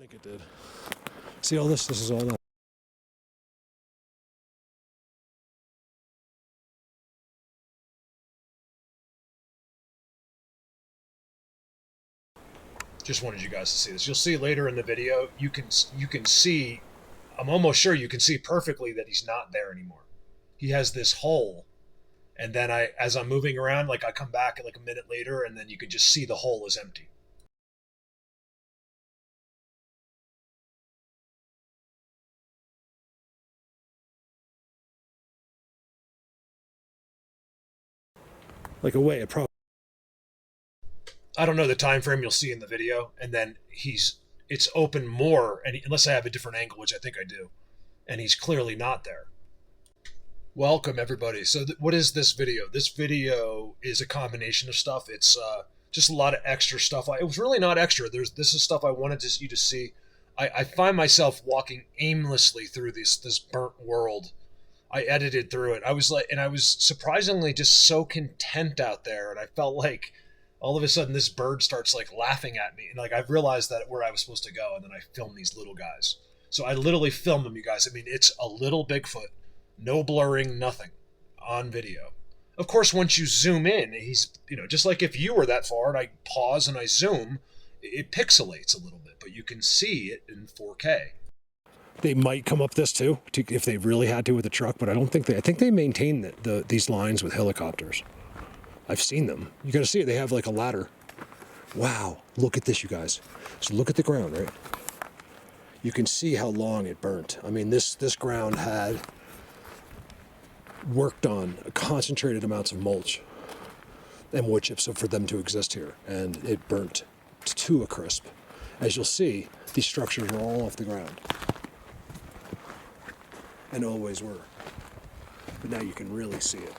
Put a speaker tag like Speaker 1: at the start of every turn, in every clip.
Speaker 1: think it did. See all this? This is all that.
Speaker 2: Just wanted you guys to see this. You'll see later in the video, you can see, I'm almost sure you can see perfectly that he's not there anymore. He has this hole, and then as I'm moving around, like I come back like a minute later, and then you can just see the hole is empty.
Speaker 1: Like a way, it probably.
Speaker 2: I don't know the time frame you'll see in the video, and then it's open more, and unless I have a different angle, which I think I do, and he's clearly not there. Welcome everybody. So what is this video? This video is a combination of stuff. It's just a lot of extra stuff. It was really not extra. This is stuff I wanted you to see. I find myself walking aimlessly through this burnt world. I edited through it. I was surprisingly just so content out there, and I felt like all of a sudden this bird starts like laughing at me, and like I've realized that where I was supposed to go, and then I filmed these little guys. So I literally filmed them, you guys. I mean, it's a little Bigfoot, no blurring, nothing, on video. Of course, once you zoom in, he's, just like if you were that far and I pause and I zoom, it pixelates a little bit, but you can see it in 4K.
Speaker 1: They might come up this too, if they really had to with a truck, but I don't think I think they maintain these lines with helicopters. I've seen them. You got to see it. They have like a ladder. Wow. Look at this, you guys. So look at the ground, right? You can see how long it burnt. I mean, this ground had worked on concentrated amounts of mulch and wood chips for them to exist here. And it burnt to a crisp. As you'll see, these structures are all off the ground. And always were. But now you can really see it.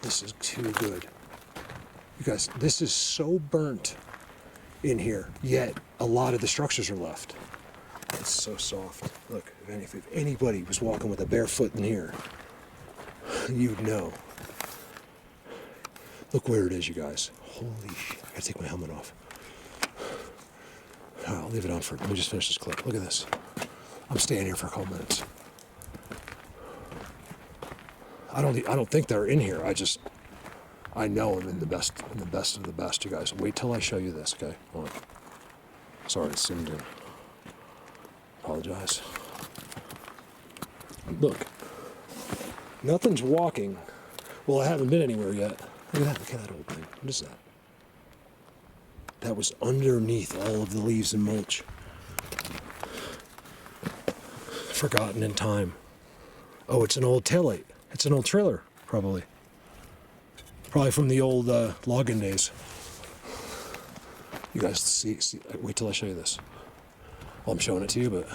Speaker 1: This is too good. You guys, this is so burnt in here, yet a lot of the structures are left. It's so soft. Look, if anybody was walking with a bare foot in here, you'd know. Look where it is, you guys. Holy shit. I gotta take my helmet off. I'll leave it on let me just finish this clip. Look at this. I'm staying here for a couple minutes. I don't think they're in here. I know I'm in the best of the best, you guys. Wait till I show you this, okay? Hold on. Sorry, it's zoomed in. Apologize. Look. Nothing's walking. Well, I haven't been anywhere yet. Look at that old thing. What is that? That was underneath all of the leaves and mulch. Forgotten in time. Oh, it's an old taillight. It's an old trailer, probably. Probably from the old logging days. You guys see, wait till I show you this. Well, I'm showing it to you, but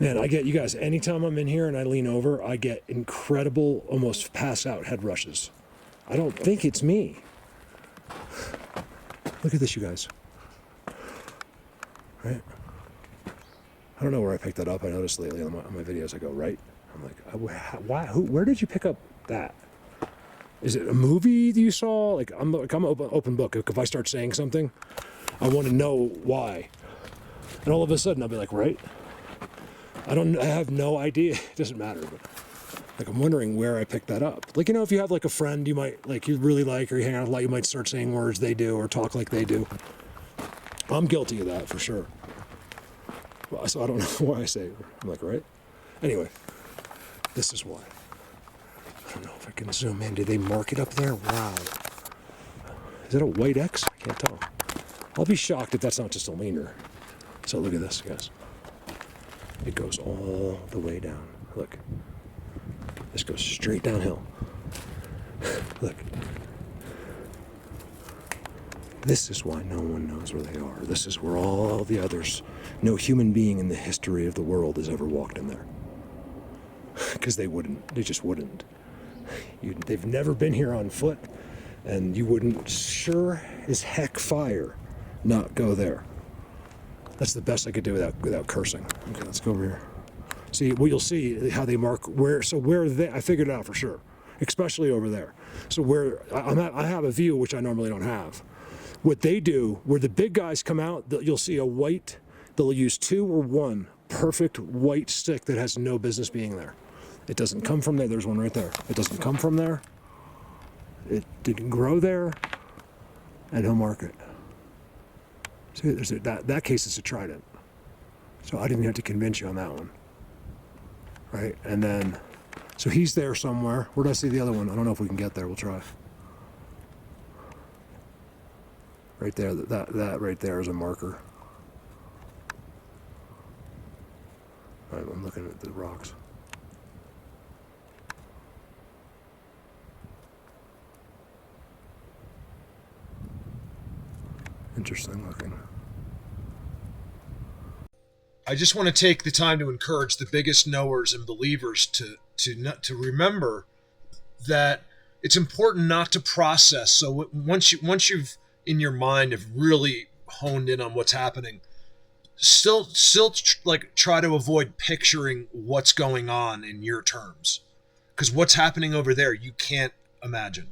Speaker 1: man, I get, you guys, anytime I'm in here and I lean over, I get incredible, almost pass out head rushes. I don't think it's me. Look at this, you guys. Right? I don't know where I picked that up. I noticed lately on my videos, I go, right? I'm like, why? Where did you pick up that? Is it a movie that you saw? Like I'm an open book. If I start saying something, I want to know why. And all of a sudden, I'll be like, right? I have no idea. It doesn't matter. But like, I'm wondering where I picked that up. Like, if you have like a friend you might like, you really like, or you hang out a lot, you might start saying words they do or talk like they do. I'm guilty of that for sure. Well, so I don't know why I say it. I'm like, right? Anyway. This is why. I don't know if I can zoom in. Did they mark it up there? Wow. Is it a white X? I can't tell. I'll be shocked if that's not just a leaner. So look at this, guys. It goes all the way down. Look. This goes straight downhill. Look. This is why no one knows where they are. This is where all the others, no human being in the history of the world has ever walked in there. Because they just wouldn't. They've never been here on foot, and you wouldn't sure as heck fire not go there. That's the best I could do without cursing. Okay, let's go over here. See, well, you'll see how they mark where I figured it out for sure, especially over there. So where I have a view, which I normally don't have, What they do, where the big guys come out, you'll see a white, they'll use 2 or 1 perfect white stick that has no business being there. It doesn't come from there. There's one right there. It doesn't come from there. It didn't grow there, and he'll mark it. See, that case is a Trident. So I didn't have to convince you on that one. Right? And then, so he's there somewhere. Where did I see the other one? I don't know if we can get there. We'll try. Right there. That right there is a marker. All right, I'm looking at the rocks. Interesting looking.
Speaker 2: I just want to take the time to encourage the biggest knowers and believers to remember that it's important not to process. So once you've in your mind have really honed in on what's happening, still like try to avoid picturing what's going on in your terms, because what's happening over there you can't imagine.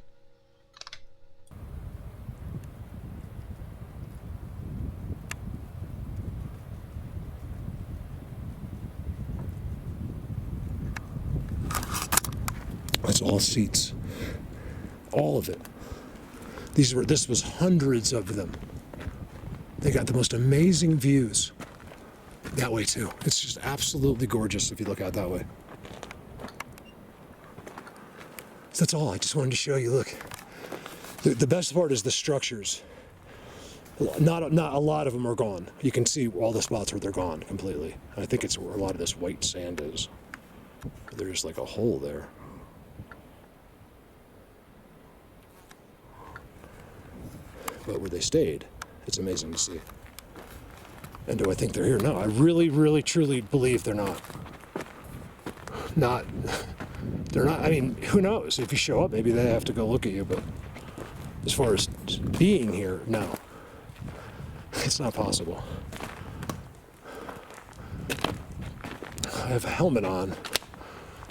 Speaker 1: That's all seats. All of it. This was hundreds of them. They got the most amazing views. That way too. It's just absolutely gorgeous if you look out that way. So that's all. I just wanted to show you. Look. The best part is the structures. Not a lot of them are gone. You can see all the spots where they're gone completely. I think it's where a lot of this white sand is. There's like a hole there. But where they stayed, it's amazing to see. And do I think they're here? No, I really, really, truly believe they're not. They're not. I mean, who knows? If you show up, maybe they have to go look at you. But as far as being here, no. It's not possible. I have a helmet on.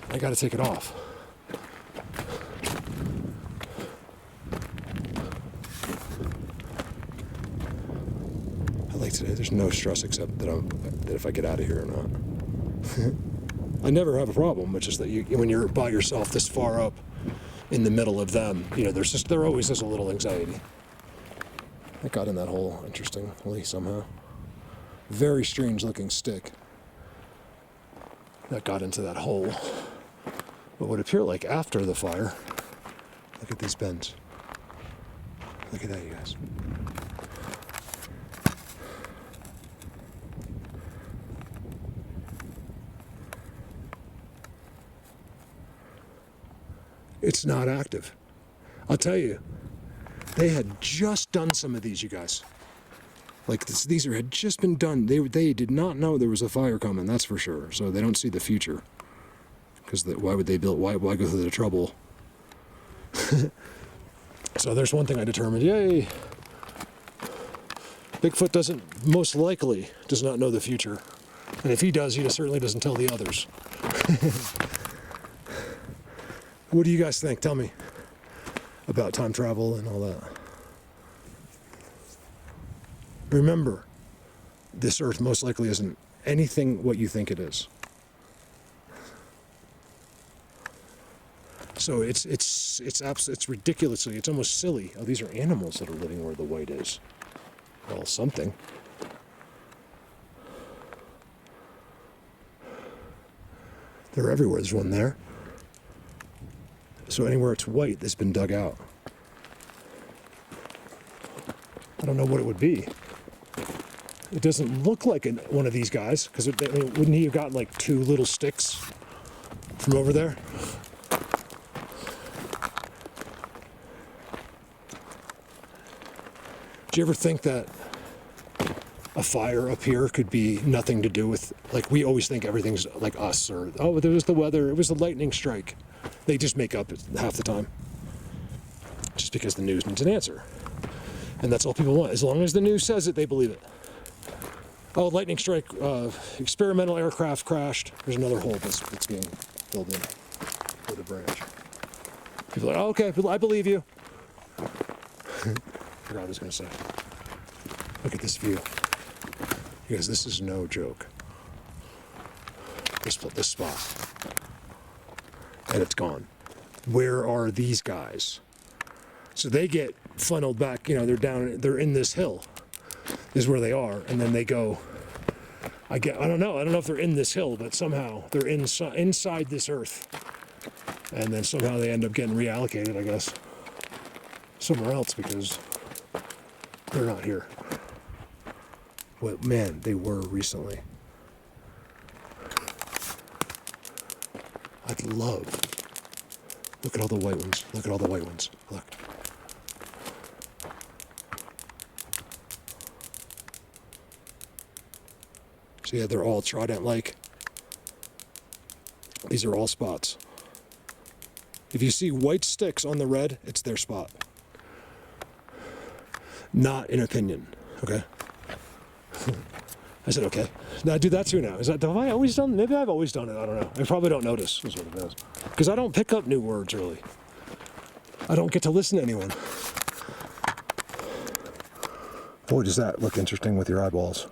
Speaker 1: I gotta take it off. Today, there's no stress except that if I get out of here or not. I never have a problem, but just that when you're by yourself this far up in the middle of them, there always is a little anxiety. I got in that hole interestingly somehow. Very strange looking stick that got into that hole. What would appear like after the fire. Look at these bends. Look at that, you guys. It's not active. I'll tell you, they had just done some of these, you guys. Like these had just been done. They did not know there was a fire coming, that's for sure. So they don't see the future. Because why would they build? Why go through the trouble? So there's one thing I determined. Yay! Bigfoot most likely does not know the future, and if he does, he certainly doesn't tell the others. What do you guys think? Tell me about time travel and all that. Remember, this Earth most likely isn't anything what you think it is. So it's ridiculously, it's almost silly. Oh, these are animals that are living where the white is. Well, something. They're everywhere. There's one there. So anywhere it's white, it's been dug out. I don't know what it would be. It doesn't look like one of these guys, because wouldn't he have got like 2 little sticks from over there? Do you ever think that a fire up here could be nothing to do with, like, we always think everything's like us, or, oh, there was the weather, it was the lightning strike. They just make up half the time. Just because the news needs an answer. And that's all people want. As long as the news says it, they believe it. Oh, lightning strike, experimental aircraft crashed. There's another hole that's being filled in with a branch. People are like, oh, okay, I believe you. forgot what I was going to say. Look at this view. You guys, this is no joke. This spot. And it's gone. Where are these guys? So they get funneled back, you know, they're in this hill is where they are, and then they go, I don't know if they're in this hill, but somehow they're inside this earth. And then somehow they end up getting reallocated, I guess, somewhere else because they're not here. Well, man, they were recently. I'd love. Look at all the white ones. Look at all the white ones. Look. So yeah, they're all Trident-like. These are all spots. If you see white sticks on the red, it's their spot. Not an opinion, okay? I said, okay. Now I do that too now. Have I always done, maybe I've always done it, I don't know. I probably don't notice, is what it is. Because I don't pick up new words really. I don't get to listen to anyone. Boy, does that look interesting with your eyeballs.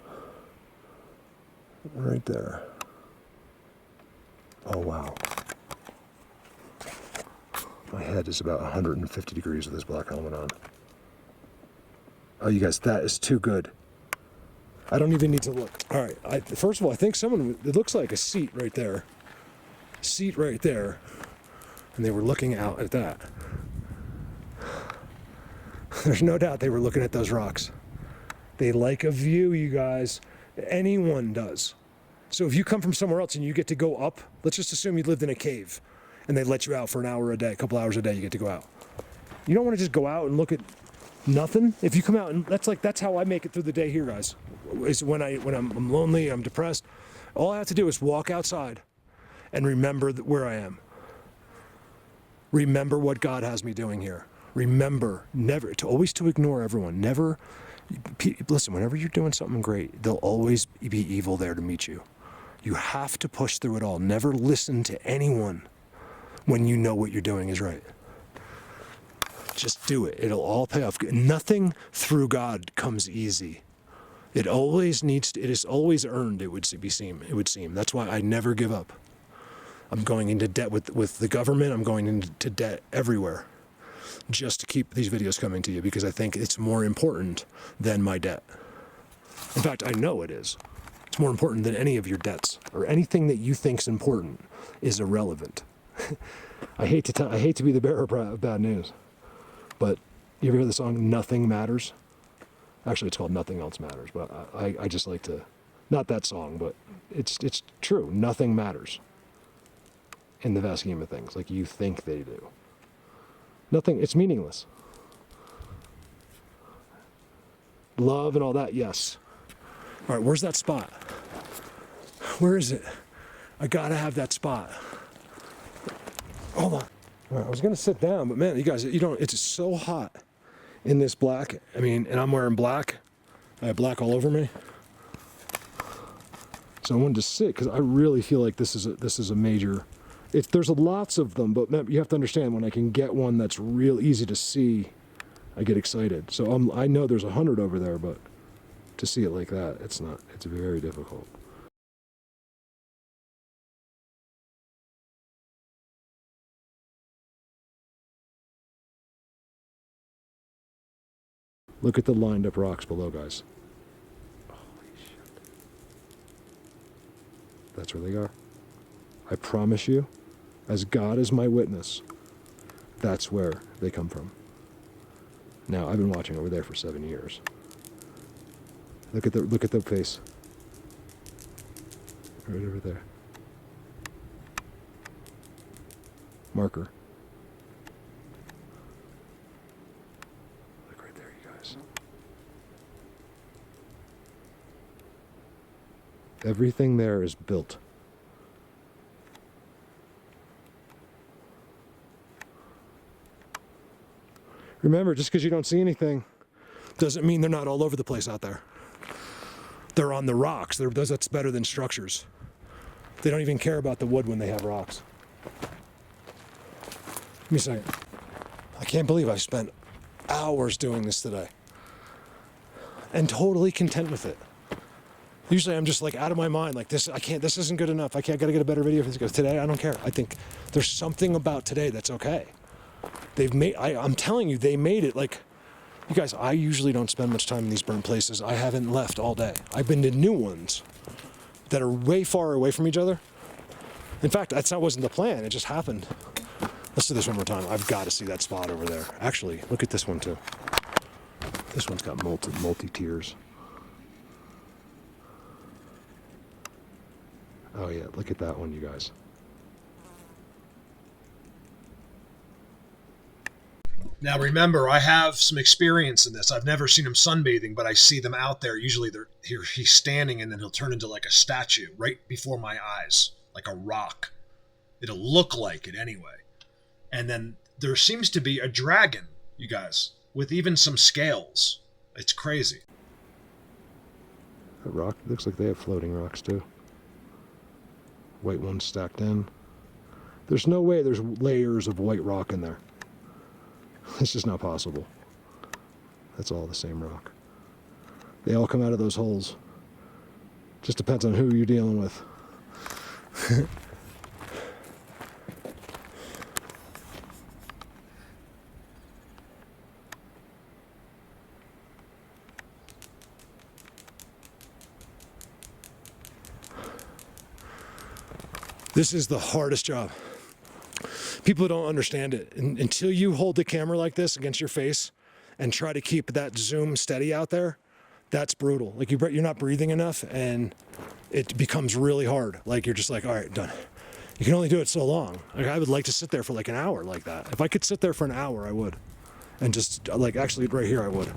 Speaker 1: Right there. Oh, wow. My head is about 150 degrees with this black helmet on. Oh, you guys, that is too good. I don't even need to look. All right, first of all, I think it looks like a seat right there. Seat right there. And they were looking out at that. There's no doubt they were looking at those rocks. They like a view, you guys. Anyone does. So if you come from somewhere else and you get to go up, let's just assume you lived in a cave and they let you out for an hour a day, a couple hours a day, you get to go out. You don't want to just go out and look at nothing. If you come out, and that's how I make it through the day here, guys. Is when I'm lonely, I'm depressed. All I have to do is walk outside and remember where I am. Remember what God has me doing here. Remember always to ignore everyone. Never, listen, whenever you're doing something great, there'll always be evil there to meet you. You have to push through it all. Never listen to anyone when you know what you're doing is right. Just do it. It'll all pay off. Nothing through God comes easy. It is always earned, it would seem. That's why I never give up. I'm going into debt with the government. I'm going into debt everywhere just to keep these videos coming to you because I think it's more important than my debt. In fact, I know it is. It's more important than any of your debts or anything that you think's important is irrelevant. I hate to be the bearer of bad news, but you ever hear the song "Nothing Matters"? Actually, it's called "Nothing Else Matters," but I just like to, not that song, but it's true. Nothing matters in the vast scheme of things, like you think they do. Nothing. It's meaningless. Love and all that, yes. All right, where's that spot? Where is it? I gotta have that spot. Hold on. All right, I was gonna sit down, but man, you guys, it's so hot in this black. I mean, and I'm wearing black. I have black all over me. So I wanted to sit because I really feel like this is a major. There's lots of them, but you have to understand when I can get one that's real easy to see, I get excited. So I know there's 100 over there, but to see it like that, it's very difficult. Look at the lined up rocks below, guys. Holy shit. That's where they are. I promise you, as God is my witness, that's where they come from. Now, I've been watching over there for 7 years. Look at the face. Right over there. Marker. Look right there, you guys. Everything there is built. Remember, just because you don't see anything doesn't mean they're not all over the place out there. They're on the rocks. That's better than structures. They don't even care about the wood when they have rocks. Give me a second. I can't believe I spent hours doing this today. and totally content with it. Usually I'm just like out of my mind, like this isn't good enough. I gotta get a better video for this. Because today I don't care. I think there's something about today that's okay. I'm telling you, they made it like, you guys, I usually don't spend much time in these burnt places. I haven't left all day. I've been to new ones that are way far away from each other. In fact, that wasn't the plan. It just happened. Let's do this one more time. I've got to see that spot over there. Actually, look at this one too. This one's got multi-tiers. Oh yeah, look at that one, you guys.
Speaker 2: Now remember, I have some experience in this. I've never seen him sunbathing, but I see them out there. Usually he's standing and then he'll turn into like a statue right before my eyes, like a rock. It'll look like it anyway. And then there seems to be a dragon, you guys, with even some scales. It's crazy.
Speaker 1: That rock looks like they have floating rocks too. White ones stacked in. There's no way there's layers of white rock in there. It's just not possible. That's all the same rock. They all come out of those holes. Just depends on who you're dealing with. This is the hardest job. People don't understand it. Until you hold the camera like this against your face and try to keep that zoom steady out there, that's brutal. Like you're not breathing enough and it becomes really hard. Like you're just like, all right, done. You can only do it so long. Like I would like to sit there for like an hour like that. If I could sit there for an hour, I would. And just like, actually right here, I would.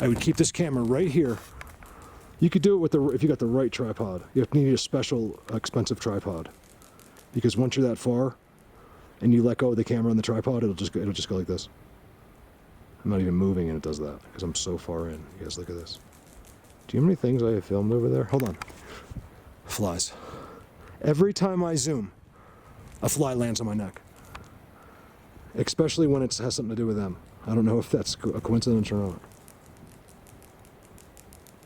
Speaker 1: I would keep this camera right here. You could do it with if you got the right tripod. You have to need a special expensive tripod. Because once you're that far and you let go of the camera on the tripod, it'll just go like this. I'm not even moving and it does that because I'm so far in. You guys look at this. Do you know how many things I have filmed over there? Hold on. Flies. Every time I zoom, a fly lands on my neck. Especially when it has something to do with them. I don't know if that's a coincidence or not.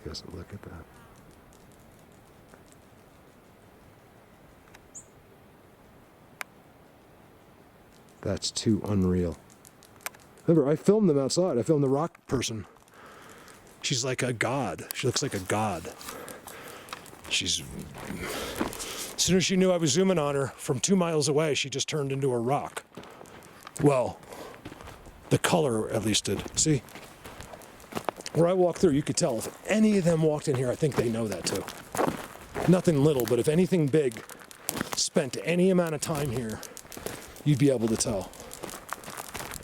Speaker 1: You guys look at that. That's too unreal. Remember, I filmed them outside. I filmed the rock person. She's like a god. She looks like a god. As soon as she knew I was zooming on her from 2 miles away, she just turned into a rock. Well, the color at least did. See? Where I walk through, you could tell. If any of them walked in here, I think they know that too. Nothing little, but if anything big spent any amount of time here, you'd be able to tell.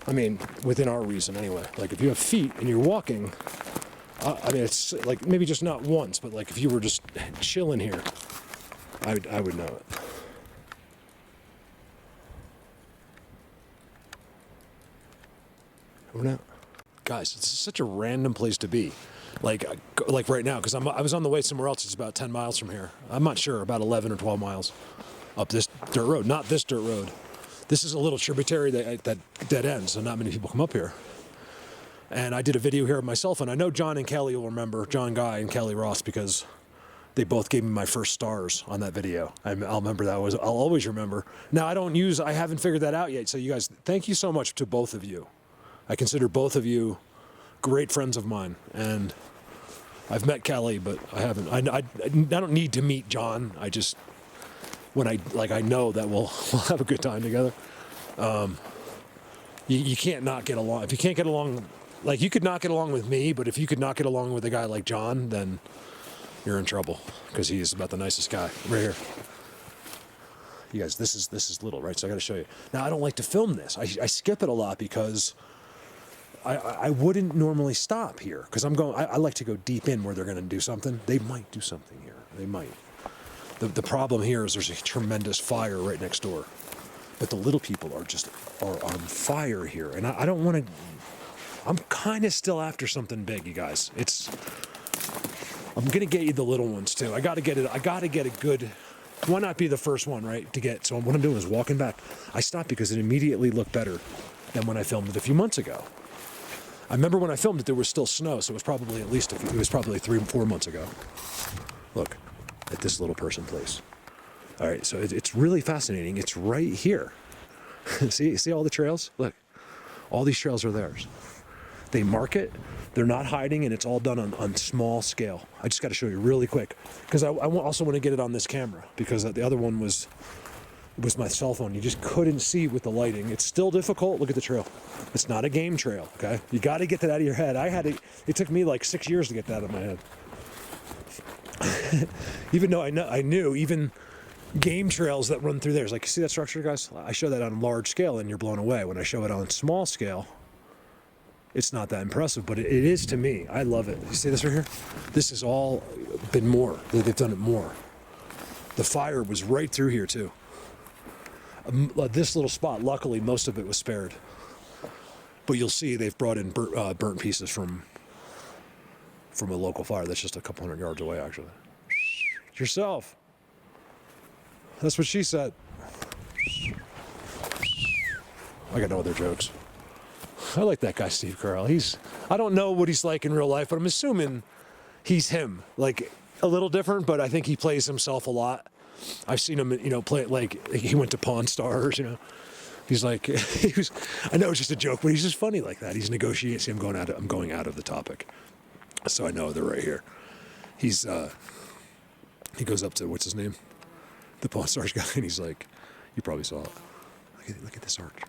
Speaker 1: I mean, within our reason anyway. Like if you have feet and you're walking, I mean, it's like maybe just not once, but like if you were just chilling here, I would know it. We're not. Guys, it's such a random place to be. Like right now, because I was on the way somewhere else. It's about 10 miles from here. I'm not sure, about 11 or 12 miles up this dirt road. Not this dirt road. This is a little tributary that dead ends, so not many people come up here. And I did a video here of myself, and I know John and Kelly will remember, John Guy and Kelly Ross, because they both gave me my first stars on that video. I'll remember that. I'll always remember. Now, I haven't figured that out yet, so you guys, thank you so much to both of you. I consider both of you great friends of mine, and I've met Kelly, but I haven't. I don't need to meet John. I just, when I know that we'll have a good time together. You can't not get along. If you can't get along, like you could not get along with me, but if you could not get along with a guy like John, then you're in trouble, because he is about the nicest guy. Right here. You guys, this is little, right? So I got to show you. Now, I don't like to film this. I skip it a lot because I wouldn't normally stop here, because I like to go deep in where they're going to do something. They might do something here. They might. The problem here is there's a tremendous fire right next door. But the little people are on fire here. And I don't want to... I'm kind of still after something big, you guys. I'm going to get you the little ones, too. I got to get a good... Why not be the first one, right, to get... So what I'm doing is walking back. I stopped because it immediately looked better than when I filmed it a few months ago. I remember when I filmed it, there was still snow, so it was probably at least it was probably 3 or 4 months ago. Look at this little person place. All right, so it's really fascinating. It's right here. see all the trails? Look, all these trails are theirs. They mark it. They're not hiding, and it's all done on small scale. I just got to show you really quick, because I also want to get it on this camera, because the other one was my cell phone. You just couldn't see with the lighting. It's still difficult. Look at the trail. It's not a game trail, okay? You got to get that out of your head. It took me like 6 years to get that out of my head. Even though I knew even game trails that run through there. It's like, see that structure, guys? I show that on large scale and you're blown away. When I show it on small scale, it's not that impressive, but it is to me. I love it. You see this right here? This has all been more. They've done it more. The fire was right through here too. This little spot, luckily, most of it was spared. But you'll see they've brought in burnt pieces from a local fire that's just a couple hundred yards away, actually. Yourself. That's what she said. I got no other jokes. I like that guy, Steve Carell. I don't know what he's like in real life, but I'm assuming he's him. Like, a little different, but I think he plays himself a lot. I've seen him, play like he went to Pawn Stars, He's like, I know it's just a joke, but he's just funny like that. He's negotiating. See, I'm going out of the topic. So I know they're right here. He goes up to, what's his name? The Pawn Stars guy, and he's like, you probably saw it. Look at this arch.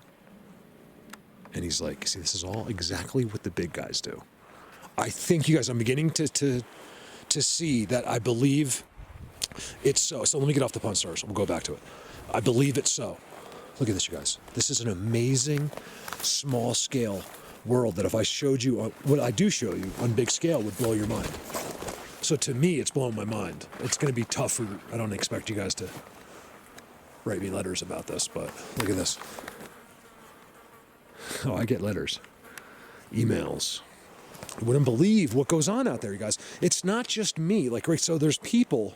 Speaker 1: And he's like, see, this is all exactly what the big guys do. I think you guys, I'm beginning to see that I believe it's so. So let me get off the Pawn Stars. We'll go back to it. I believe it's so. Look at this, you guys. This is an amazing small scale world that if I showed you, what I do show you on big scale would blow your mind. So to me, it's blowing my mind. It's going to be tough I don't expect you guys to write me letters about this, but look at this. Oh, I get letters, emails. You wouldn't believe what goes on out there, you guys. It's not just me. Like, right, so there's people.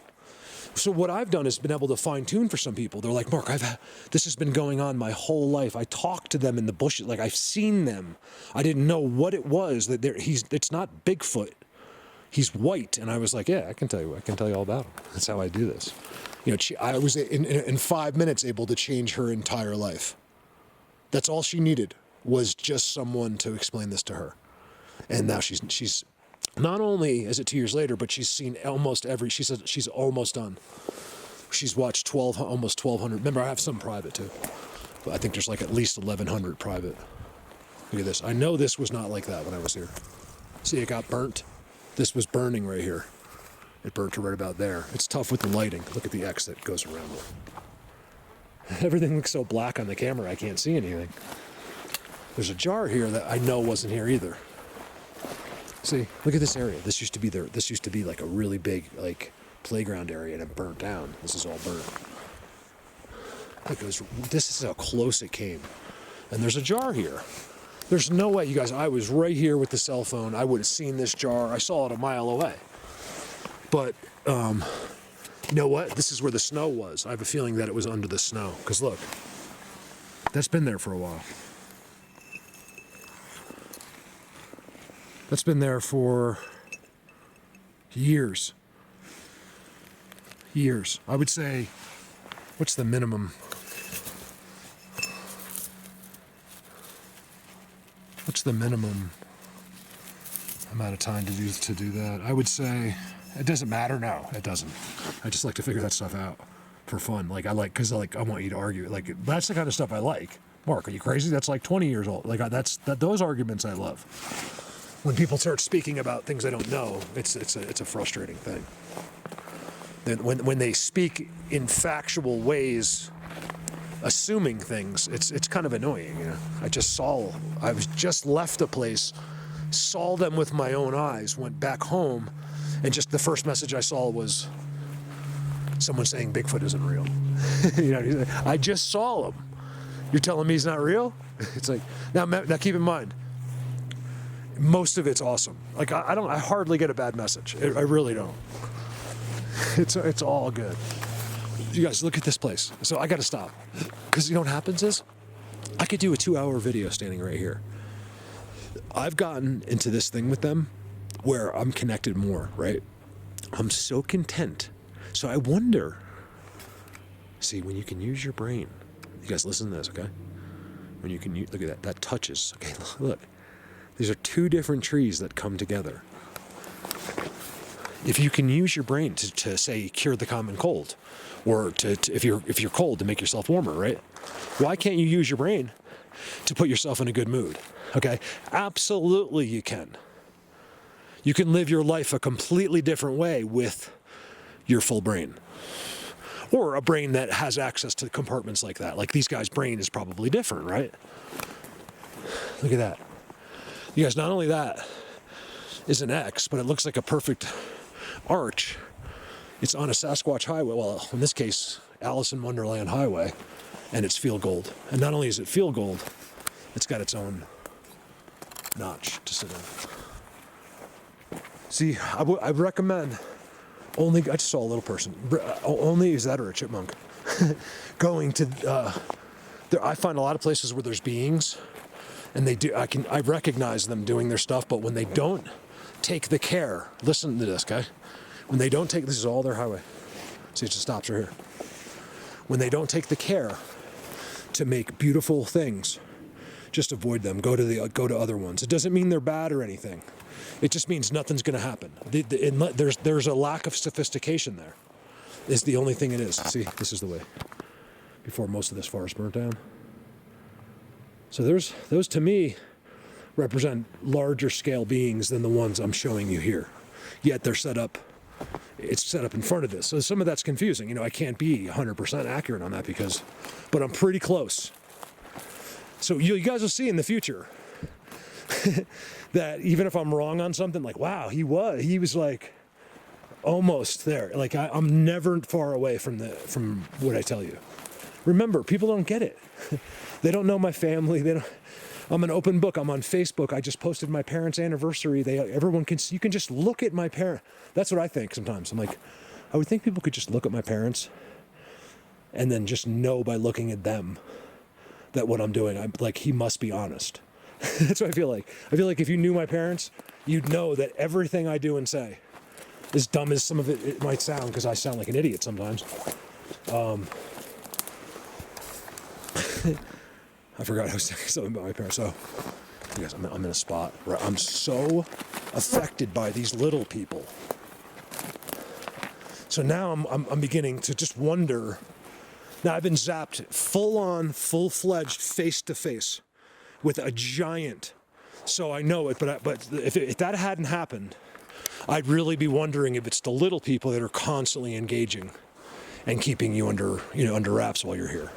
Speaker 1: So what I've done is been able to fine tune for some people. They're like, Mark, this has been going on my whole life. I talked to them in the bushes. Like, I've seen them. I didn't know what it was. It's not Bigfoot. He's white. And I was like, yeah, I can tell you all about him. That's how I do this. I was in 5 minutes able to change her entire life. That's all she needed, was just someone to explain this to her. And now she's not only is it 2 years later, but she's seen she said she's almost done. She's watched almost 1,200. Remember, I have some private too, but I think there's like at least 1,100 private. Look at this. I know this was not like that when I was here. See, it got burnt. This was burning right here. It burnt right about there. It's tough with the lighting. Look at the X that goes around it. Everything looks so black on the camera, I can't see anything. There's a jar here that I know wasn't here either. See, look at this area. This used to be there. This used to be like a really big playground area, and it burnt down. This is all burnt. Look, this is how close it came. And there's a jar here. There's no way, you guys. I was right here with the cell phone. I would have seen this jar. I saw it a mile away. But you know what? This is where the snow was. I have a feeling that it was under the snow. Because look, that's been there for a while. That's been there for years. Years. I would say, what's the minimum? What's the minimum amount of time to do that? I would say, it doesn't matter. No, it doesn't. I just like to figure that stuff out for fun. Because I want you to argue. Like, that's the kind of stuff I like. Mark, are you crazy? That's like 20 years old. Those arguments I love. When people start speaking about things I don't know, it's a frustrating thing. Then when they speak in factual ways, assuming things, it's kind of annoying. I was just left a place, saw them with my own eyes, went back home, and just the first message I saw was someone saying Bigfoot isn't real. I just saw him. You're telling me he's not real? It's like, now keep in mind, most of it's awesome. Like, I hardly get a bad message. I really don't. It's all good. You guys, look at this place. So I got to stop. Because you know what happens is, I could do a 2-hour video standing right here. I've gotten into this thing with them where I'm connected more, right? I'm so content. So I wonder, see, when you can use your brain, you guys listen to this, okay? When you can look at that touches, okay, look. These are two different trees that come together. If you can use your brain to say, cure the common cold, or if you're cold, to make yourself warmer, right? Why can't you use your brain to put yourself in a good mood? Okay, absolutely you can. You can live your life a completely different way with your full brain. Or a brain that has access to compartments like that. Like these guys' brain is probably different, right? Look at that. You guys, not only that is an X, but it looks like a perfect arch. It's on a Sasquatch highway. Well, in this case, Alice in Wonderland highway, and it's field gold. And not only is it field gold, it's got its own notch to sit in. See, I recommend only, I just saw a little person, only, is that or a chipmunk? Going to, I find a lot of places where there's beings, and I recognize them doing their stuff, but when they don't take the care, listen to this, okay? When they don't take, this is all their highway. See, it just stops right here. When they don't take the care to make beautiful things, just avoid them. Go to other ones. It doesn't mean they're bad or anything. It just means nothing's going to happen. There's a lack of sophistication there. Is the only thing it is. See, this is the way. Before most of this forest burnt down. So those to me represent larger scale beings than the ones I'm showing you here. Yet they're set up. It's set up in front of this. So some of that's confusing. You know, I can't be 100% accurate on that but I'm pretty close. So you guys will see in the future that even if I'm wrong on something, like, wow, he was like almost there. Like I'm never far away from what I tell you. Remember, people don't get it. They don't know my family. I'm an open book. I'm on Facebook. I just posted my parents' anniversary. You can just look at my parent. That's what I think sometimes. I'm like, I would think people could just look at my parents and then just know by looking at them that what I'm doing, I'm like, he must be honest. That's what I feel like. I feel like if you knew my parents, you'd know that everything I do and say, as dumb as some of it might sound, because I sound like an idiot sometimes. I forgot I was saying something about my parents. So, you guys, I'm in a spot where I'm so affected by these little people. So now I'm beginning to just wonder. Now I've been zapped full-on, full-fledged, face-to-face with a giant. So I know it, but if that hadn't happened, I'd really be wondering if it's the little people that are constantly engaging and keeping you under wraps while you're here.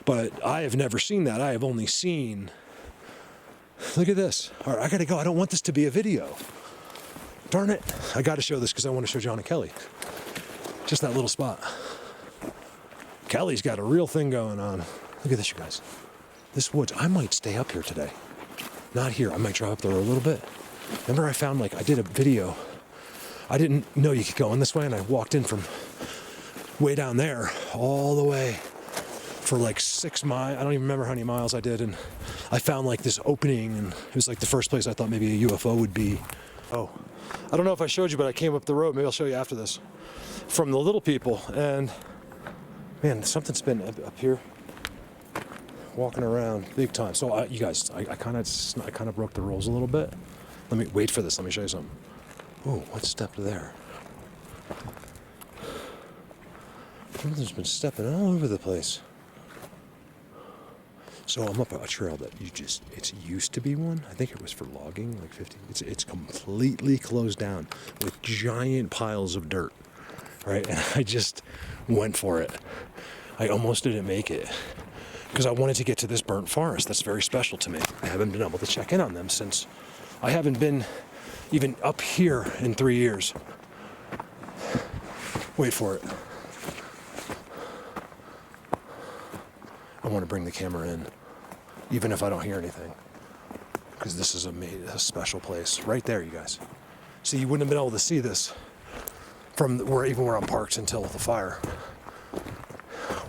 Speaker 1: But I have never seen that. I have only seen, look at this. All right, I gotta go. I don't want this to be a video. Darn it. I gotta show this because I want to show John and Kelly. Just that little spot. Kelly's got a real thing going on. Look at this, you guys. This woods, I might stay up here today. Not here, I might drive up there a little bit. Remember I found, I did a video. I didn't know you could go in this way, and I walked in from way down there all the way for 6 miles. I don't even remember how many miles I did, and I found this opening, and it was the first place I thought maybe a UFO would be. Oh, I don't know if I showed you, but I came up the road. Maybe I'll show you after this. From the little people, and man, something's been up here, walking around big time. So you guys, I kind of broke the rules a little bit. Let me wait for this. Let me show you something. Oh, what stepped there? Something's been stepping all over the place. So I'm up a trail that it used to be one. I think it was for logging, 50. It's completely closed down with giant piles of dirt, right? And I just went for it. I almost didn't make it because I wanted to get to this burnt forest. That's very special to me. I haven't been able to check in on them since I haven't been even up here in 3 years. Wait for it. I want to bring the camera in, even if I don't hear anything, because this is a special place right there, you guys. See, you wouldn't have been able to see this from where I'm parked until the fire.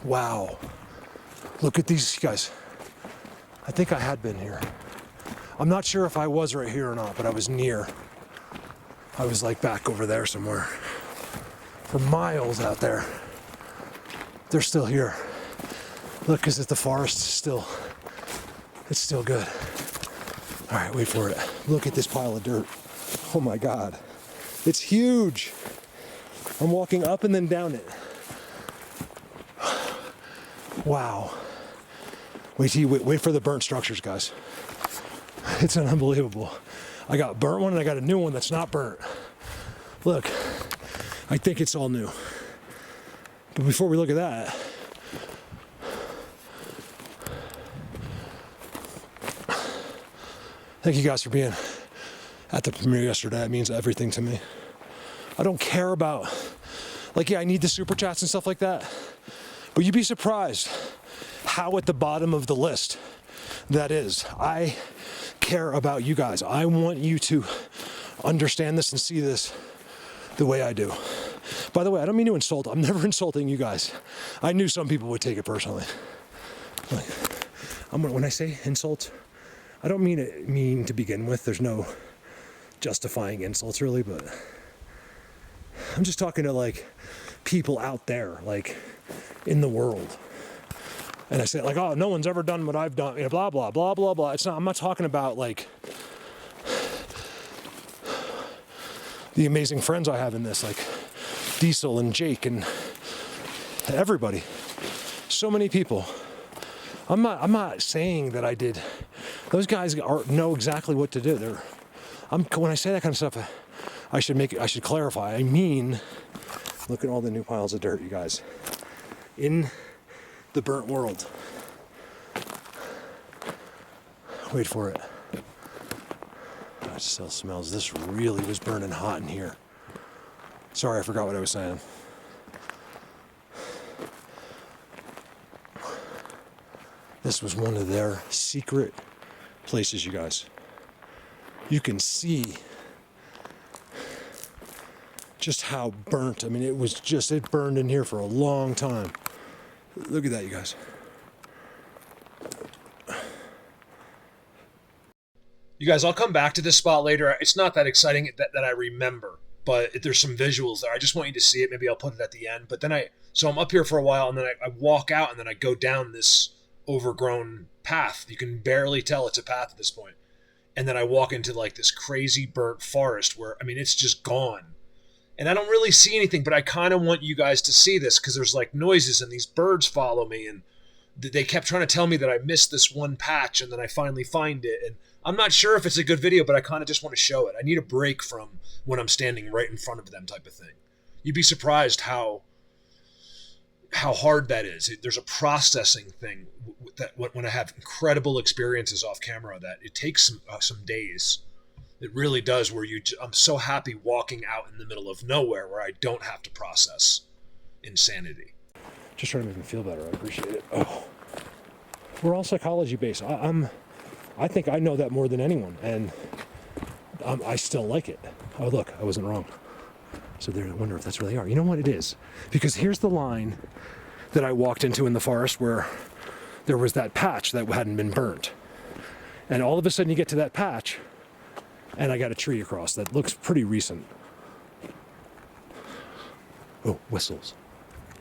Speaker 1: Wow. Look at these guys. I think I had been here. I'm not sure if I was right here or not, but I was near. I was like back over there somewhere. For miles out there. They're still here. Look, because the forest is still, it's still good. All right, wait for it. Look at this pile of dirt. Oh my God. It's huge. I'm walking up and then down it. Wow. Wait for the burnt structures, guys. It's unbelievable. I got a burnt one and I got a new one that's not burnt. Look, I think it's all new. But before we look at that, thank you guys for being at the premiere yesterday. It means everything to me. I don't care about, like, yeah, I need the super chats and stuff like that. But you'd be surprised how at the bottom of the list that is. I care about you guys. I want you to understand this and see this the way I do. By the way, I don't mean to insult. I'm never insulting you guys. I knew some people would take it personally. Like, when I say insult, I don't mean it mean to begin with. There's no justifying insults really, but I'm just talking to like people out there, like in the world. And I say like, oh, no one's ever done what I've done, you know, blah, blah, blah, blah, blah. It's not, I'm not talking about like the amazing friends I have in this, like Diesel and Jake and everybody. So many people. I'm not saying that I did. Those guys know exactly what to do. When I say that kind of stuff, I should clarify. I mean, look at all the new piles of dirt, you guys. In the burnt world. Wait for it. It still smells. This really was burning hot in here. Sorry, I forgot what I was saying. This was one of their secret places, you guys. You can see just how burnt. I mean, it burned in here for a long time. Look at that, you guys.
Speaker 2: You guys, I'll come back to this spot later. It's not that exciting that I remember, but there's some visuals there. I just want you to see it. Maybe I'll put it at the end. But then so I'm up here for a while, and then I walk out, and then I go down this overgrown path. You can barely tell it's a path at this point. And then I walk into like this crazy burnt forest where, I mean, it's just gone. And I don't really see anything, but I kind of want you guys to see this because there's like noises and these birds follow me. And they kept trying to tell me that I missed this one patch, and then I finally find it. And I'm not sure if it's a good video, but I kind of just want to show it. I need a break from when I'm standing right in front of them type of thing. You'd be surprised how hard that is. There's a processing thing that when I have incredible experiences off camera that it takes some days. It really does, where I'm so happy walking out in the middle of nowhere where I don't have to process insanity.
Speaker 1: Just trying to make me feel better. I appreciate it. Oh, we're all psychology based. I think I know that more than anyone, and I still like it. Oh, look, I wasn't wrong. So there, I wonder if that's where they are. You know what it is? Because here's the line that I walked into in the forest where there was that patch that hadn't been burnt. And all of a sudden you get to that patch, and I got a tree across that looks pretty recent. Oh, whistles.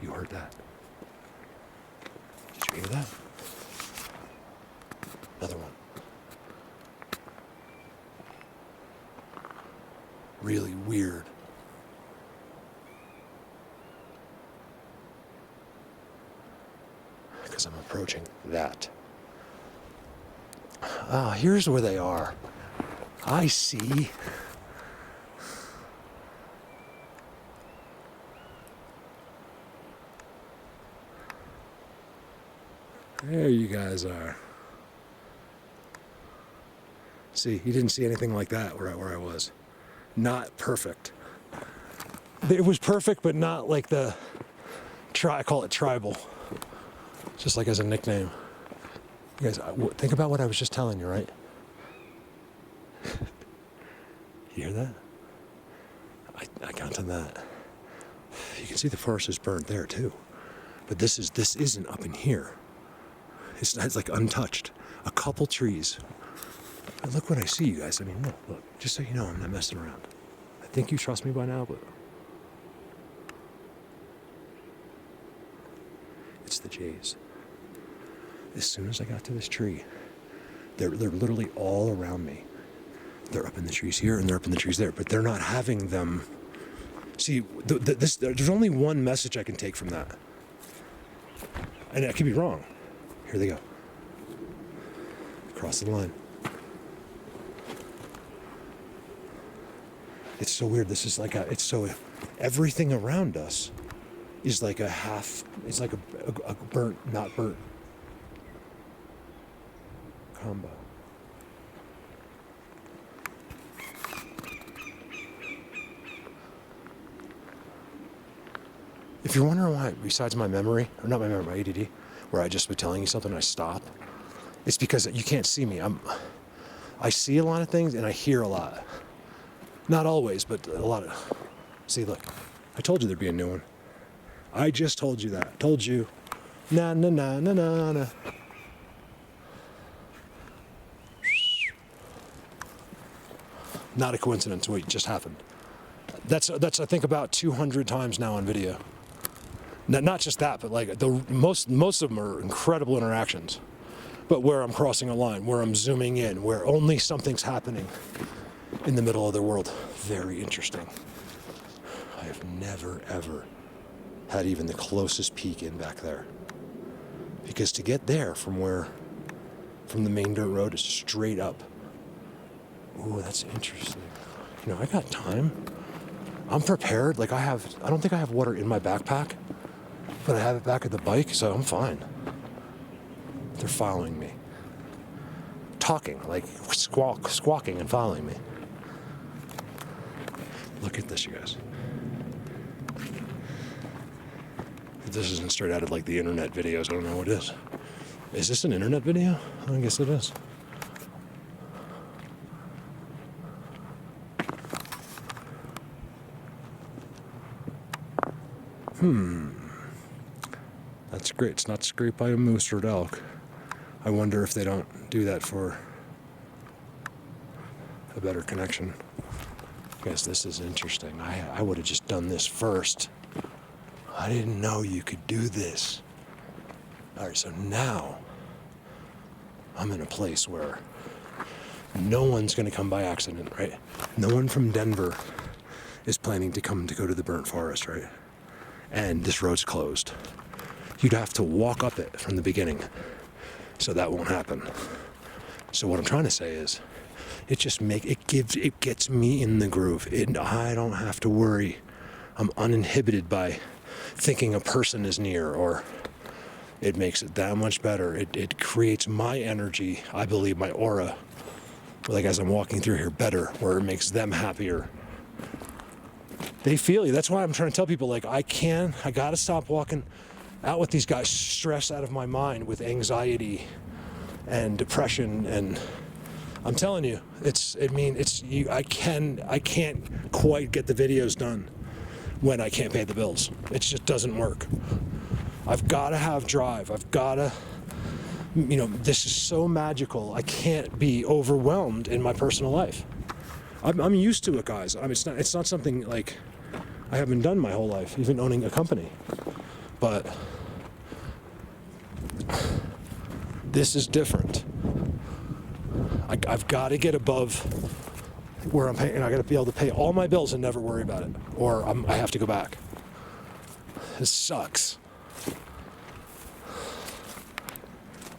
Speaker 1: You heard that? Did you hear that? Another one. Really weird. Because I'm approaching that. Ah, here's where they are. I see. There you guys are. See, you didn't see anything like that where I was. Not perfect. It was perfect, but not like I call it tribal. Just like as a nickname. You guys, think about what I was just telling you, right? You hear that? I counted that. You can see the forest is burnt there too. But this isn't up in here. It's like untouched. A couple trees. And look what I see, you guys. I mean, look, just so you know, I'm not messing around. I think you trust me by now, but it's the jays. As soon as I got to this tree, they're literally all around me. They're up in the trees here and they're up in the trees there, but they're not having them. See, there's only one message I can take from that. And I could be wrong. Here they go. Across the line. It's so weird. This is like everything around us is like a half, it's like a burnt, not burnt combo. If you're wondering why, besides my memory, or not my memory, my ADD, where I just be telling you something and I stop, it's because you can't see me. I see a lot of things and I hear a lot. Not always, but a lot of. See, look, I told you there'd be a new one. I just told you that. Told you. Na na na na na na. Not a coincidence. What just happened. That's I think about 200 times now on video. Not just that, but like most of them are incredible interactions. But where I'm crossing a line, where I'm zooming in, where only something's happening in the middle of the world. Very interesting. I have never, ever had even the closest peek in back there. Because to get there from the main dirt road is straight up. Ooh, that's interesting. You know, I got time. I'm prepared. Like I don't think I have water in my backpack, but I have it back at the bike, so I'm fine. They're following me. Talking, like squawking and following me. Look at this, you guys. If this isn't straight out of like the internet videos, I don't know what it is. Is this an internet video? I guess it is. That's great. It's not scraped by a moose or an elk. I wonder if they don't do that for a better connection. Guys, this is interesting. I would have just done this first. I didn't know you could do this. All right, so now I'm in a place where no one's going to come by accident, right? No one from Denver is planning to go to the burnt forest, right? And this road's closed. You'd have to walk up it from the beginning. So that won't happen. So what I'm trying to say is, it gets me in the groove. I don't have to worry. I'm uninhibited by thinking a person is near, or it makes it that much better. It creates my energy, I believe, my aura, like as I'm walking through here, better, where it makes them happier. They feel you. That's why I'm trying to tell people, like, I gotta stop walking out with these guys, stressed out of my mind with anxiety and depression, and I'm telling you, I can't quite get the videos done when I can't pay the bills. It just doesn't work. I've got to have drive. I've got to, this is so magical. I can't be overwhelmed in my personal life. I'm used to it, guys. I mean, it's not something like I haven't done my whole life, even owning a company. But this is different. I've got to get above where I'm paying. I got to be able to pay all my bills and never worry about it, or I have to go back. This sucks.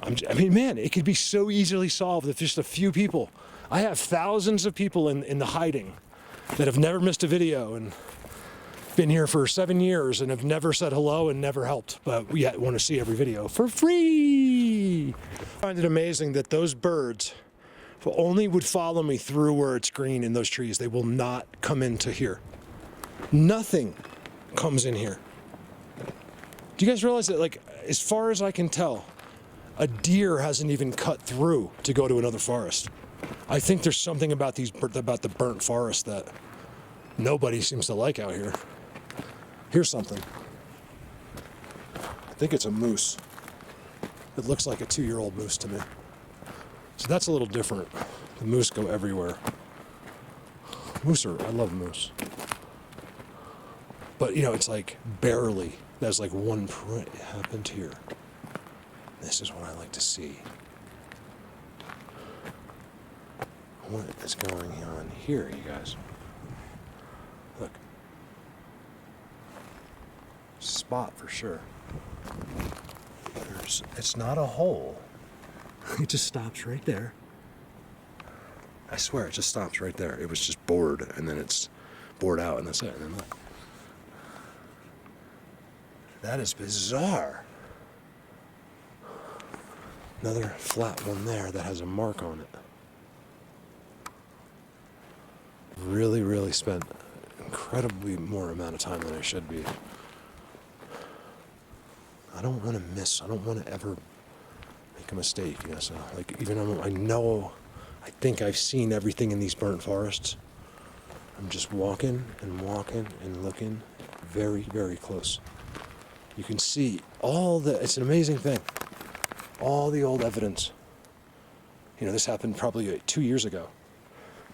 Speaker 1: I mean, man, it could be so easily solved if just a few people. I have thousands of people in the hiding that have never missed a video and been here for 7 years and have never said hello and never helped, but yet want to see every video for free. I find it amazing that those birds only would follow me through where it's green in those trees. They will not come into here. Nothing comes in here. Do you guys realize that, like, as far as I can tell, a deer hasn't even cut through to go to another forest? I think there's something about the burnt forest that nobody seems to like out here. Here's something. I think it's a moose. It looks like a 2-year-old moose to me. So that's a little different. The moose go everywhere. I love moose. But, it's like barely. There's like one print happened here. This is what I like to see. What is going on here, you guys? Look. Spot for sure. It's not a hole. It just stops right there. I swear, it just stops right there. It was just bored, and then it's bored out, and that's it. And then look. That is bizarre. Another flat one there that has a mark on it. Really, really spent incredibly more amount of time than I should be. I don't want to miss. I don't want to ever make a mistake. So like, even though I think I've seen everything in these burnt forests, I'm just walking and looking very, very close. You can see it's an amazing thing. All the old evidence. This happened probably 2 years ago.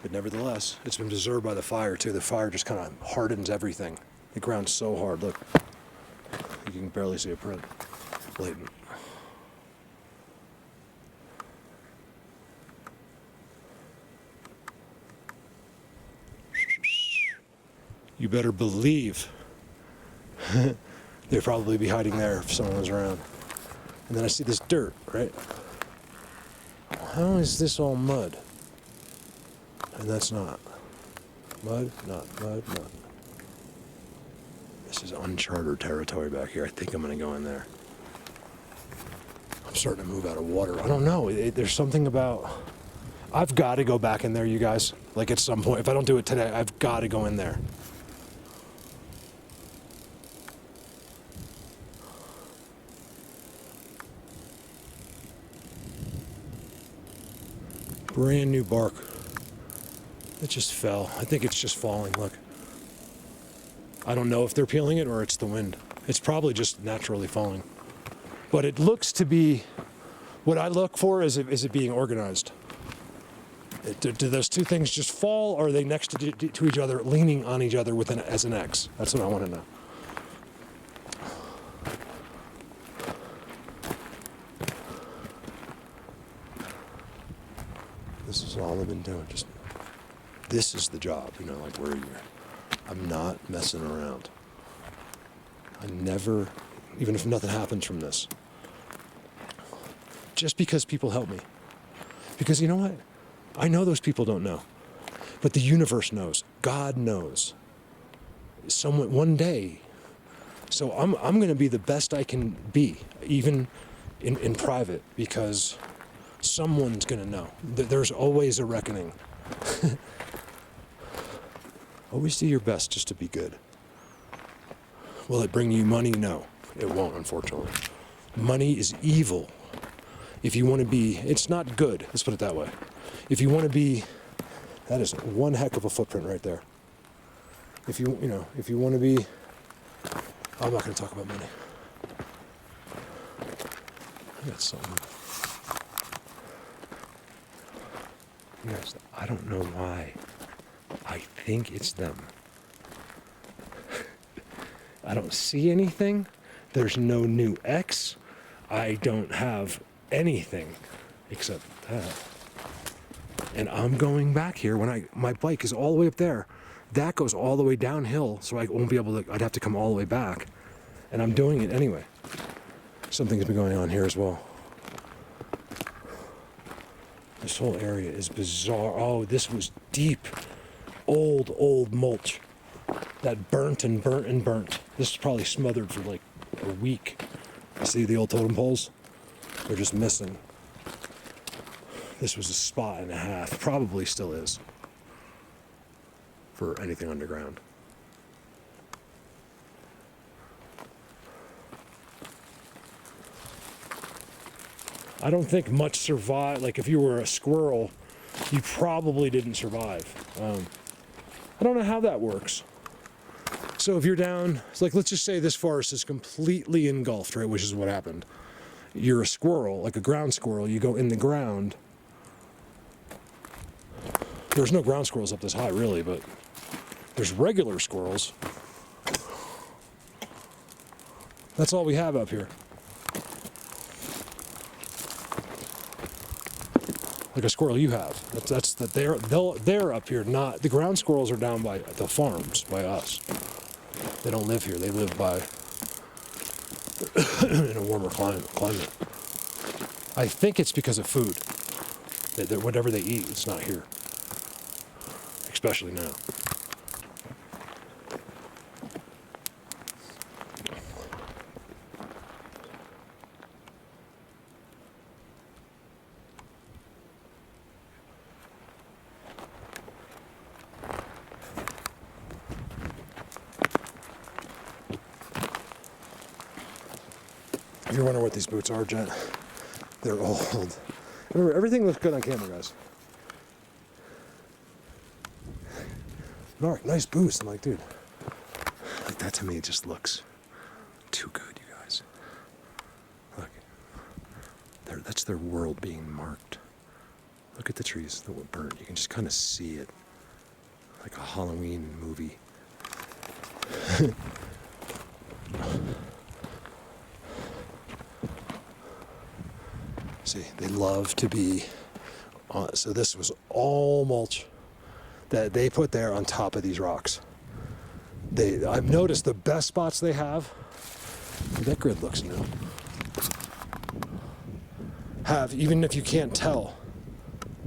Speaker 1: But nevertheless, it's been preserved by the fire too. The fire just kind of hardens everything. The ground's so hard, look. You can barely see a print. Blatant. You better believe they'd probably be hiding there if someone was around. And then I see this dirt, right? How is this all mud? And that's not. Mud, not. This is uncharted territory back here. I think I'm going to go in there. I'm starting to move out of water. I don't know. There's something about... I've got to go back in there, you guys. Like at some point. If I don't do it today, I've got to go in there. Brand new bark. It just fell. I think it's just falling. Look. I don't know if they're peeling it or it's the wind. It's probably just naturally falling. But it looks to be, what I look for is it being organized. Do those two things just fall, or are they next to each other, leaning on each other as an X? That's what I want to know. This is all I've been doing. This is the job, like where I'm not messing around. I never, even if nothing happens from this, just because people help me. Because you know what? I know those people don't know, but the universe knows. God knows. One day. So I'm going to be the best I can be, even in private, because someone's going to know. There's always a reckoning. Always do your best just to be good. Will it bring you money? No, it won't, unfortunately. Money is evil. If you want to be, it's not good. Let's put it that way. If you want to be, that is one heck of a footprint right there. If you want to be, I'm not going to talk about money. I got something. Yes, I don't know why. I think it's them. I don't see anything. There's no new X. I don't have anything except that. And I'm going back here when my bike is all the way up there. That goes all the way downhill, so I won't be able to, I'd have to come all the way back. And I'm doing it anyway. Something's been going on here as well. This whole area is bizarre. Oh, this was deep. Old mulch. That burnt. This is probably smothered for like a week. See the old totem poles? They're just missing. This was a spot and a half. Probably still is. For anything underground. I don't think much survived. Like if you were a squirrel, you probably didn't survive. I don't know how that works. So if you're down, like let's just say this forest is completely engulfed, right? Which is what happened. You're a squirrel, like a ground squirrel. You go in the ground. There's no ground squirrels up this high, really, but there's regular squirrels. That's all we have up here. Like a squirrel you have. That's that they're up here. Not the ground squirrels are down by the farms by us. They don't live here. They live by in a warmer climate. I think it's because of food. That whatever they eat, it's not here. Especially now. If you're wondering what these boots are, Jen, they're old. Remember, everything looks good on camera, guys. Mark, nice boots. I'm like, dude, like that to me just looks too good, you guys. Look, that's their world being marked. Look at the trees that were burnt. You can just kind of see it, like a Halloween movie. See, they love to be on, so this was all mulch that they put there on top of these rocks. I've noticed the best spots they have, that grid looks new, have, even if you can't tell,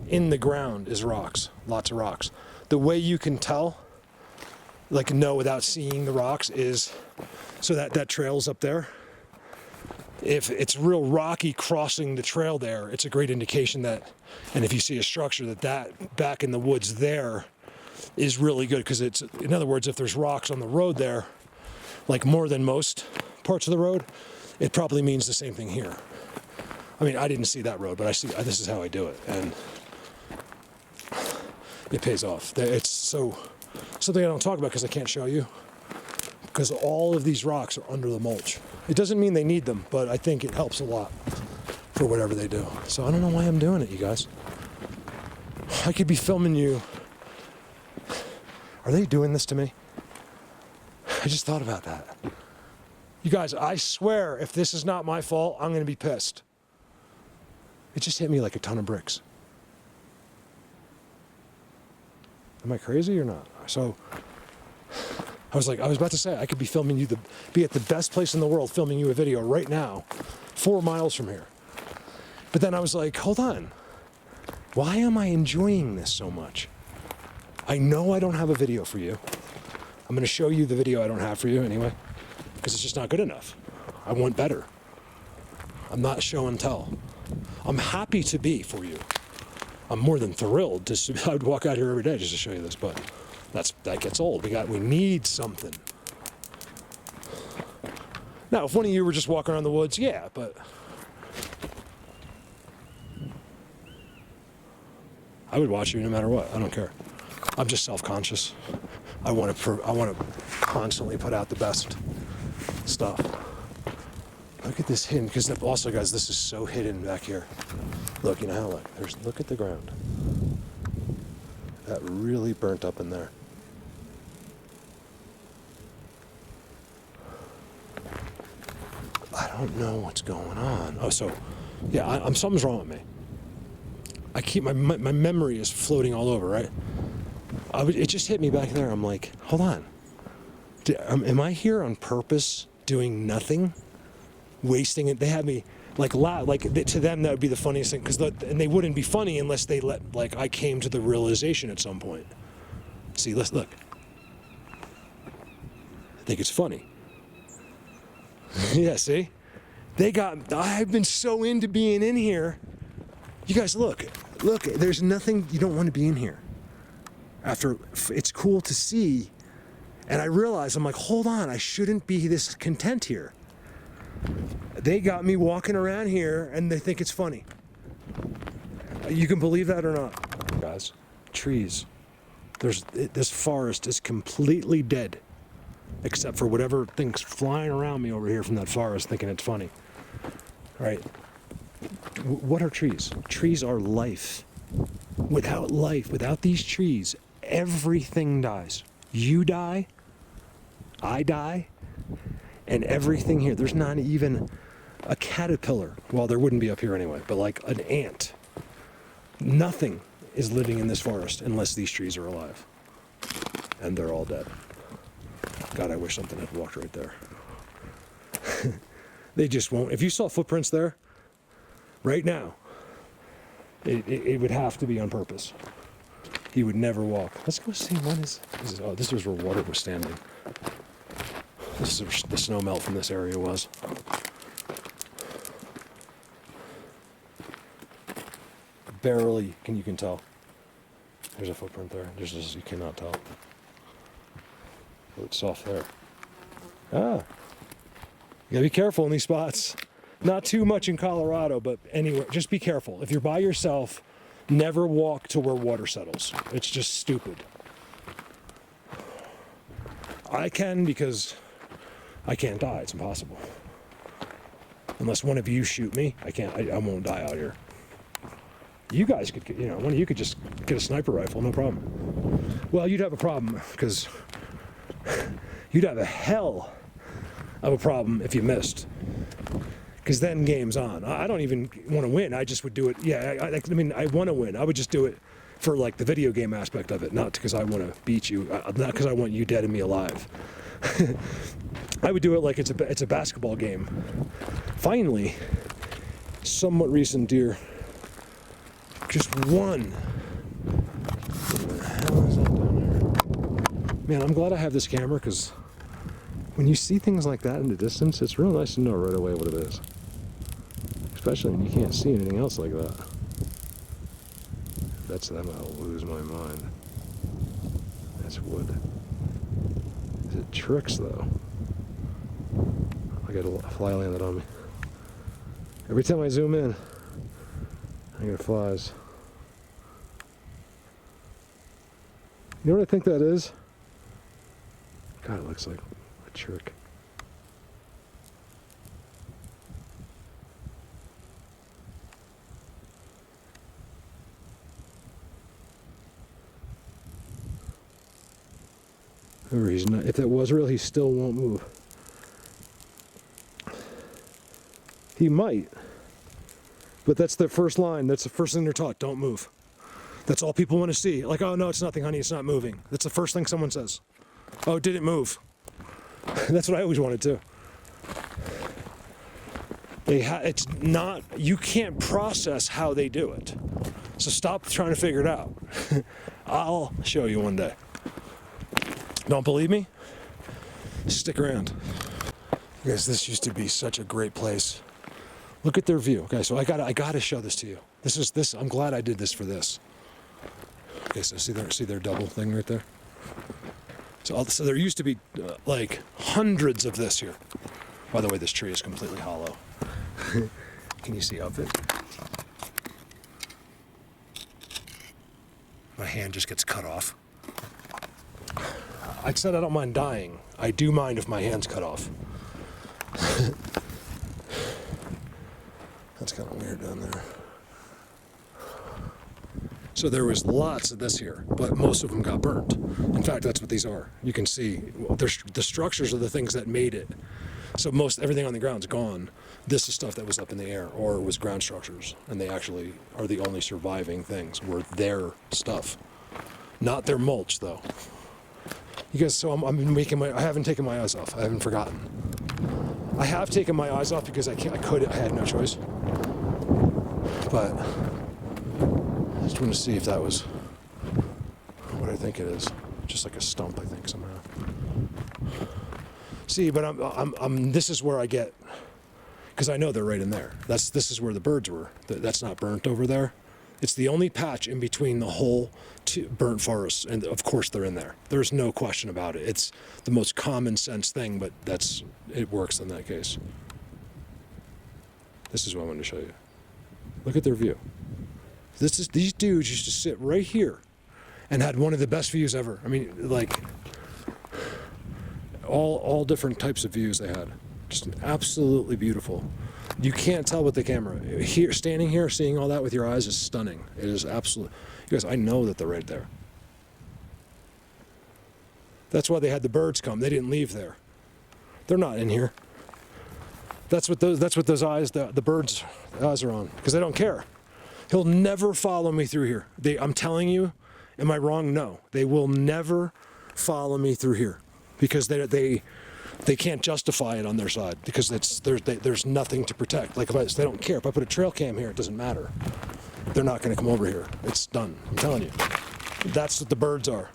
Speaker 1: in the ground is rocks, lots of rocks. The way you can tell, like know without seeing the rocks, is so that trail's up there. If it's real rocky crossing the trail there, it's a great indication that, and if you see a structure that back in the woods there is really good, because it's, in other words, if there's rocks on the road there, like more than most parts of the road, it probably means the same thing here. I mean, I didn't see that road, but I see, this is how I do it, and it pays off. It's so, something I don't talk about because I can't show you, because all of these rocks are under the mulch. It doesn't mean they need them, but I think it helps a lot for whatever they do. So I don't know why I'm doing it, you guys. I could be filming you. Are they doing this to me? I just thought about that. You guys, I swear, if this is not my fault, I'm going to be pissed. It just hit me like a ton of bricks. Am I crazy or not? So I was about to say, I could be filming you, be at the best place in the world filming you a video right now, 4 miles from here. But then I was like, hold on. Why am I enjoying this so much? I know I don't have a video for you. I'm going to show you the video I don't have for you anyway, because it's just not good enough. I want better. I'm not show and tell. I'm happy to be for you. I'm more than thrilled. I'd walk out here every day just to show you this, but that gets old. We need something. Now, if one of you were just walking around the woods, yeah, but I would watch you no matter what. I don't care. I'm just self-conscious. I want to constantly put out the best stuff. Look at this hidden, because also, guys, this is so hidden back here. Look, you know how, look at the ground. That really burnt up in there. I don't know what's going on. Oh, so, yeah, something's wrong with me. I keep, my memory is floating all over, right? It just hit me back there. I'm like, hold on. Am I here on purpose doing nothing? Wasting it? They had me, to them that would be the funniest thing, and they wouldn't be funny unless they I came to the realization at some point. See, let's look. I think it's funny. Yeah, see? I've been so into being in here. You guys, look, there's nothing, you don't want to be in here. It's cool to see, and I realize, I'm like, hold on, I shouldn't be this content here. They got me walking around here, and they think it's funny. You can believe that or not, guys. Trees. This forest is completely dead, except for whatever thing's flying around me over here from that forest thinking it's funny. All right. What are trees? Trees are life. Without life, without these trees, everything dies. You die, I die, and everything here. There's not even a caterpillar. Well, there wouldn't be up here anyway, but like an ant. Nothing is living in this forest unless these trees are alive. And they're all dead. God, I wish something had walked right there. They just won't. If you saw footprints there, right now, it would have to be on purpose. He would never walk. Let's go see what is. Oh, this was where water was standing. This is where the snow melt from this area was. Barely you can tell. There's a footprint there. You cannot tell. Oh, it's soft there. Ah. You gotta be careful in these spots. Not too much in Colorado, but anywhere. Just be careful. If you're by yourself, never walk to where water settles. It's just stupid. I can because I can't die. It's impossible. Unless one of you shoot me, I won't die out here. You guys could, one of you could just get a sniper rifle, no problem. Well, you'd have a problem because you'd have a hell of a problem if you missed. Because then game's on. I don't even want to win. I just would do it. Yeah, I mean, I want to win. I would just do it for like the video game aspect of it, not because I want to beat you, not because I want you dead and me alive. I would do it like it's a basketball game. Finally, somewhat recent deer. Just one. What the hell is that down there? Man, I'm glad I have this camera because when you see things like that in the distance, it's real nice to know right away what it is. Especially when you can't see anything else like that. That's them, I'll lose my mind. That's wood. Is it tricks though? I got a fly landed on me. Every time I zoom in, I get flies. You know what I think that is? God, it looks like a trick. Remember, he's not. If that was real, he still won't move. He might. But that's the first line. That's the first thing they're taught. Don't move. That's all people want to see. Like, oh, no, it's nothing, honey. It's not moving. That's the first thing someone says. Oh, it didn't move. That's what I always wanted to. It's not, you can't process how they do it. So stop trying to figure it out. I'll show you one day. Don't believe me? Stick around. Guys, this used to be such a great place. Look at their view. Okay, so I gotta show this to you. I'm glad I did this for this. Okay, so see their double thing right there? So there used to be like hundreds of this here. By the way, this tree is completely hollow. Can you see up it? My hand just gets cut off. I said I don't mind dying. I do mind if my hand's cut off. That's kind of weird down there. So there was lots of this here, but most of them got burnt. In fact, that's what these are. You can see the structures are the things that made it. So everything on the ground's gone. This is stuff that was up in the air or was ground structures, and they actually are the only surviving things. Were their stuff, not their mulch though. You guys, so I haven't taken my eyes off. I haven't forgotten. I have taken my eyes off because I had no choice. But I just want to see if that was what I think it is. Just like a stump, I think, somehow. See, but this is where I get, because I know they're right in there. This is where the birds were. That's not burnt over there. It's the only patch in between the whole burnt forests, and of course they're in there. There's no question about it. It's the most common sense thing, but it works in that case. This is what I wanted to show you. Look at their view. These dudes used to sit right here and had one of the best views ever. I mean, like all different types of views they had. Just absolutely beautiful. You can't tell with the camera. Standing here, seeing all that with your eyes is stunning. It is absolute. You guys, I know that they're right there. That's why they had the birds come. They didn't leave there. They're not in here. That's what those eyes, the birds' eyes are on, because they don't care. He'll never follow me through here. I'm telling you, am I wrong? No. They will never follow me through here, because they can't justify it on their side, because there's nothing to protect. Like, they don't care. If I put a trail cam here, it doesn't matter. They're not going to come over here. It's done. I'm telling you. That's what the birds are.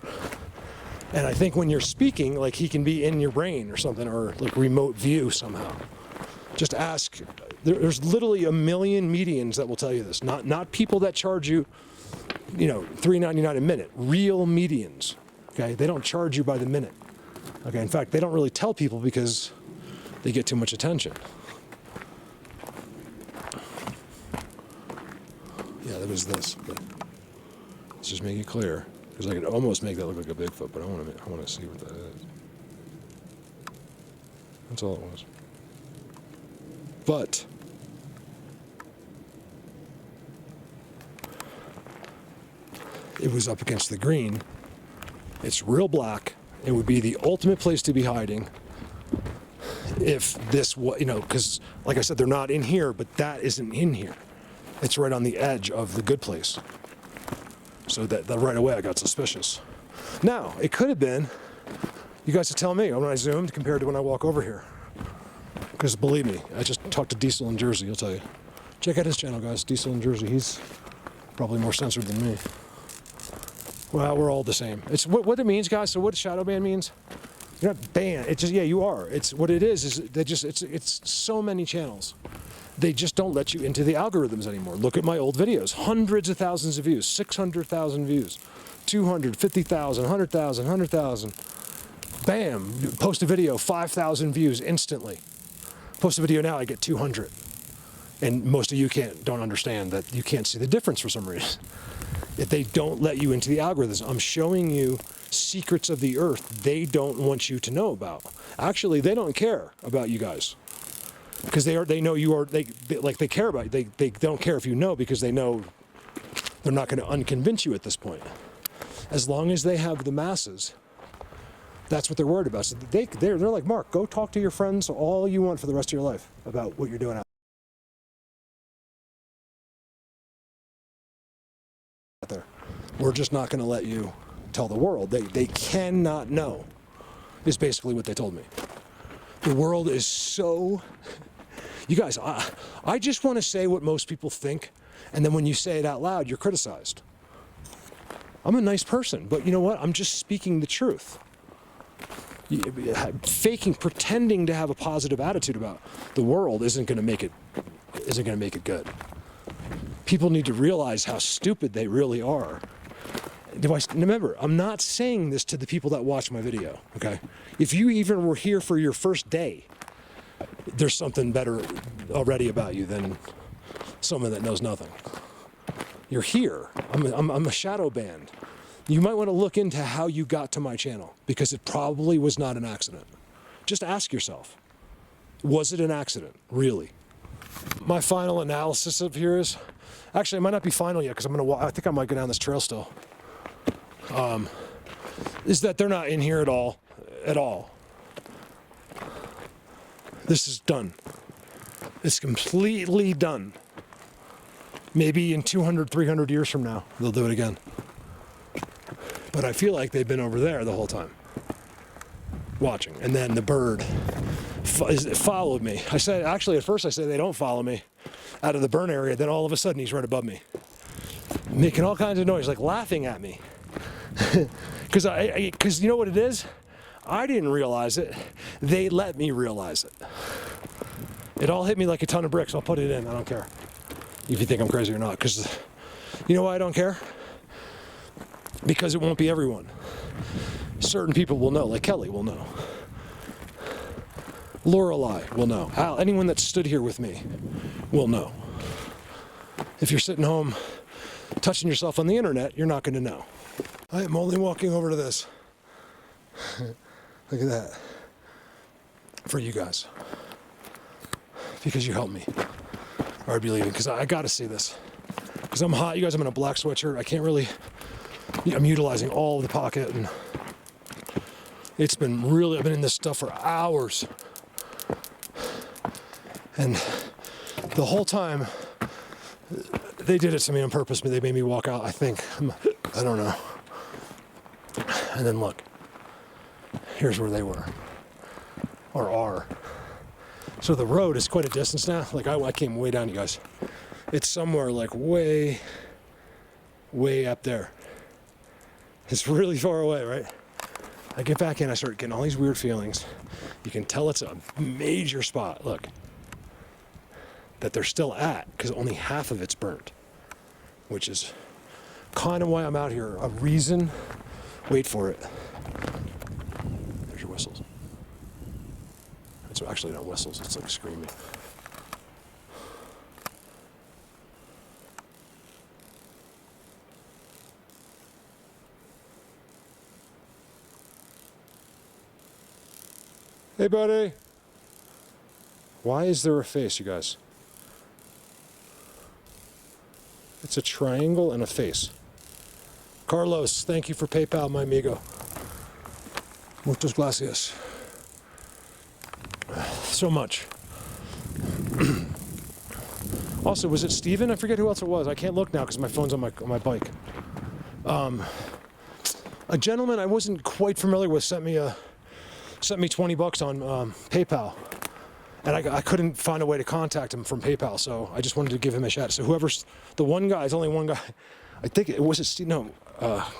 Speaker 1: And I think when you're speaking, like, he can be in your brain or something, or like remote view somehow. Just ask. There's literally a million medians that will tell you this. Not people that charge you, $3.99 a minute. Real medians. Okay, they don't charge you by the minute. Okay, in fact, they don't really tell people because they get too much attention. Yeah, that was this. But let's just make it clear, because I could almost make that look like a Bigfoot, but I want to see what that is. That's all it was. But it was up against the green. It's real black. It would be the ultimate place to be hiding if this was, because like I said, they're not in here, but that isn't in here. It's right on the edge of the good place. So that right away I got suspicious. Now, it could have been, you guys would tell me when I zoomed compared to when I walk over here. Because believe me, I just talked to Diesel in Jersey, he'll tell you. Check out his channel, guys, Diesel in Jersey. He's probably more censored than me. Well, we're all the same. It's what it means, guys. So what shadow ban means? You're not banned. It's just, yeah, you are. It's what it is they just, it's so many channels. They just don't let you into the algorithms anymore. Look at my old videos. Hundreds of thousands of views, 600,000 views, 250,000, 100,000, 100,000. Bam, post a video, 5,000 views instantly. Post a video now, I get 200. And most of you don't understand that you can't see the difference for some reason. If they don't let you into the algorithms, I'm showing you secrets of the earth they don't want you to know about. Actually, they don't care about you guys, because they know you are, they care about you. They don't care if you know, because they know they're not going to unconvince you at this point. As long as they have the masses, that's what they're worried about. So they're like, Mark, go talk to your friends all you want for the rest of your life about what you're doing out there. We're just not going to let you tell the world. They cannot know, is basically what they told me. The world is so... You guys, I just want to say what most people think, and then when you say it out loud, you're criticized. I'm a nice person, but you know what? I'm just speaking the truth. Faking, pretending to have a positive attitude about the world isn't going to make it good. People need to realize how stupid they really are. Remember, I'm not saying this to the people that watch my video, okay? If you even were here for your first day, there's something better already about you than someone that knows nothing. You're here. I'm a shadow banned. You might want to look into how you got to my channel, because it probably was not an accident. Just ask yourself, was it an accident, really? My final analysis of here is, actually it might not be final yet, because I think I might go down this trail still. Is that they're not in here at all. This is done. It's completely done. Maybe in 200, 300 years from now, they'll do it again. But I feel like they've been over there the whole time, watching. And then the bird followed me. Actually, at first I said they don't follow me out of the burn area. Then all of a sudden he's right above me, making all kinds of noise, like laughing at me. Because you know what it is? I didn't realize it. They let me realize it. It all hit me like a ton of bricks. I'll put it in. I don't care if you think I'm crazy or not. Because you know why I don't care? Because it won't be everyone. Certain people will know, like Kelly will know. Lorelei will know. Al, anyone that stood here with me will know. If you're sitting home touching yourself on the internet, you're not going to know. I am only walking over to this. Look at that. For you guys. Because you helped me. Or I'd be leaving, because I got to see this. because I'm hot. You guys, I'm in a black sweatshirt. I can't really, I'm utilizing all of the pocket, and it's been really, I've been in this stuff for hours. And the whole time, they did it to me on purpose. They made me walk out, I think. I don't know. And then look, here's where they were, or are. So the road is quite a distance now. Like I came way down, you guys. It's somewhere like way up there. It's really far away, right? I get back in, I start getting all these weird feelings. You can tell it's a major spot, look, that they're still at, because only half of it's burnt, which is kind of why I'm out here. A reason, wait for it. There's your whistles. It's actually not whistles, it's like screaming. Hey, buddy. Why is there a face, you guys? It's a triangle and a face. Carlos, thank you for PayPal, my amigo. Muchas gracias. So much. Also, was it Steven? I forget who else it was. I can't look now because my phone's on my bike. A gentleman I wasn't quite familiar with sent me $20 on PayPal, and I couldn't find a way to contact him from PayPal, so I just wanted to give him a shout. So whoever's the one guy, it's only one guy. I think it was Steve. No,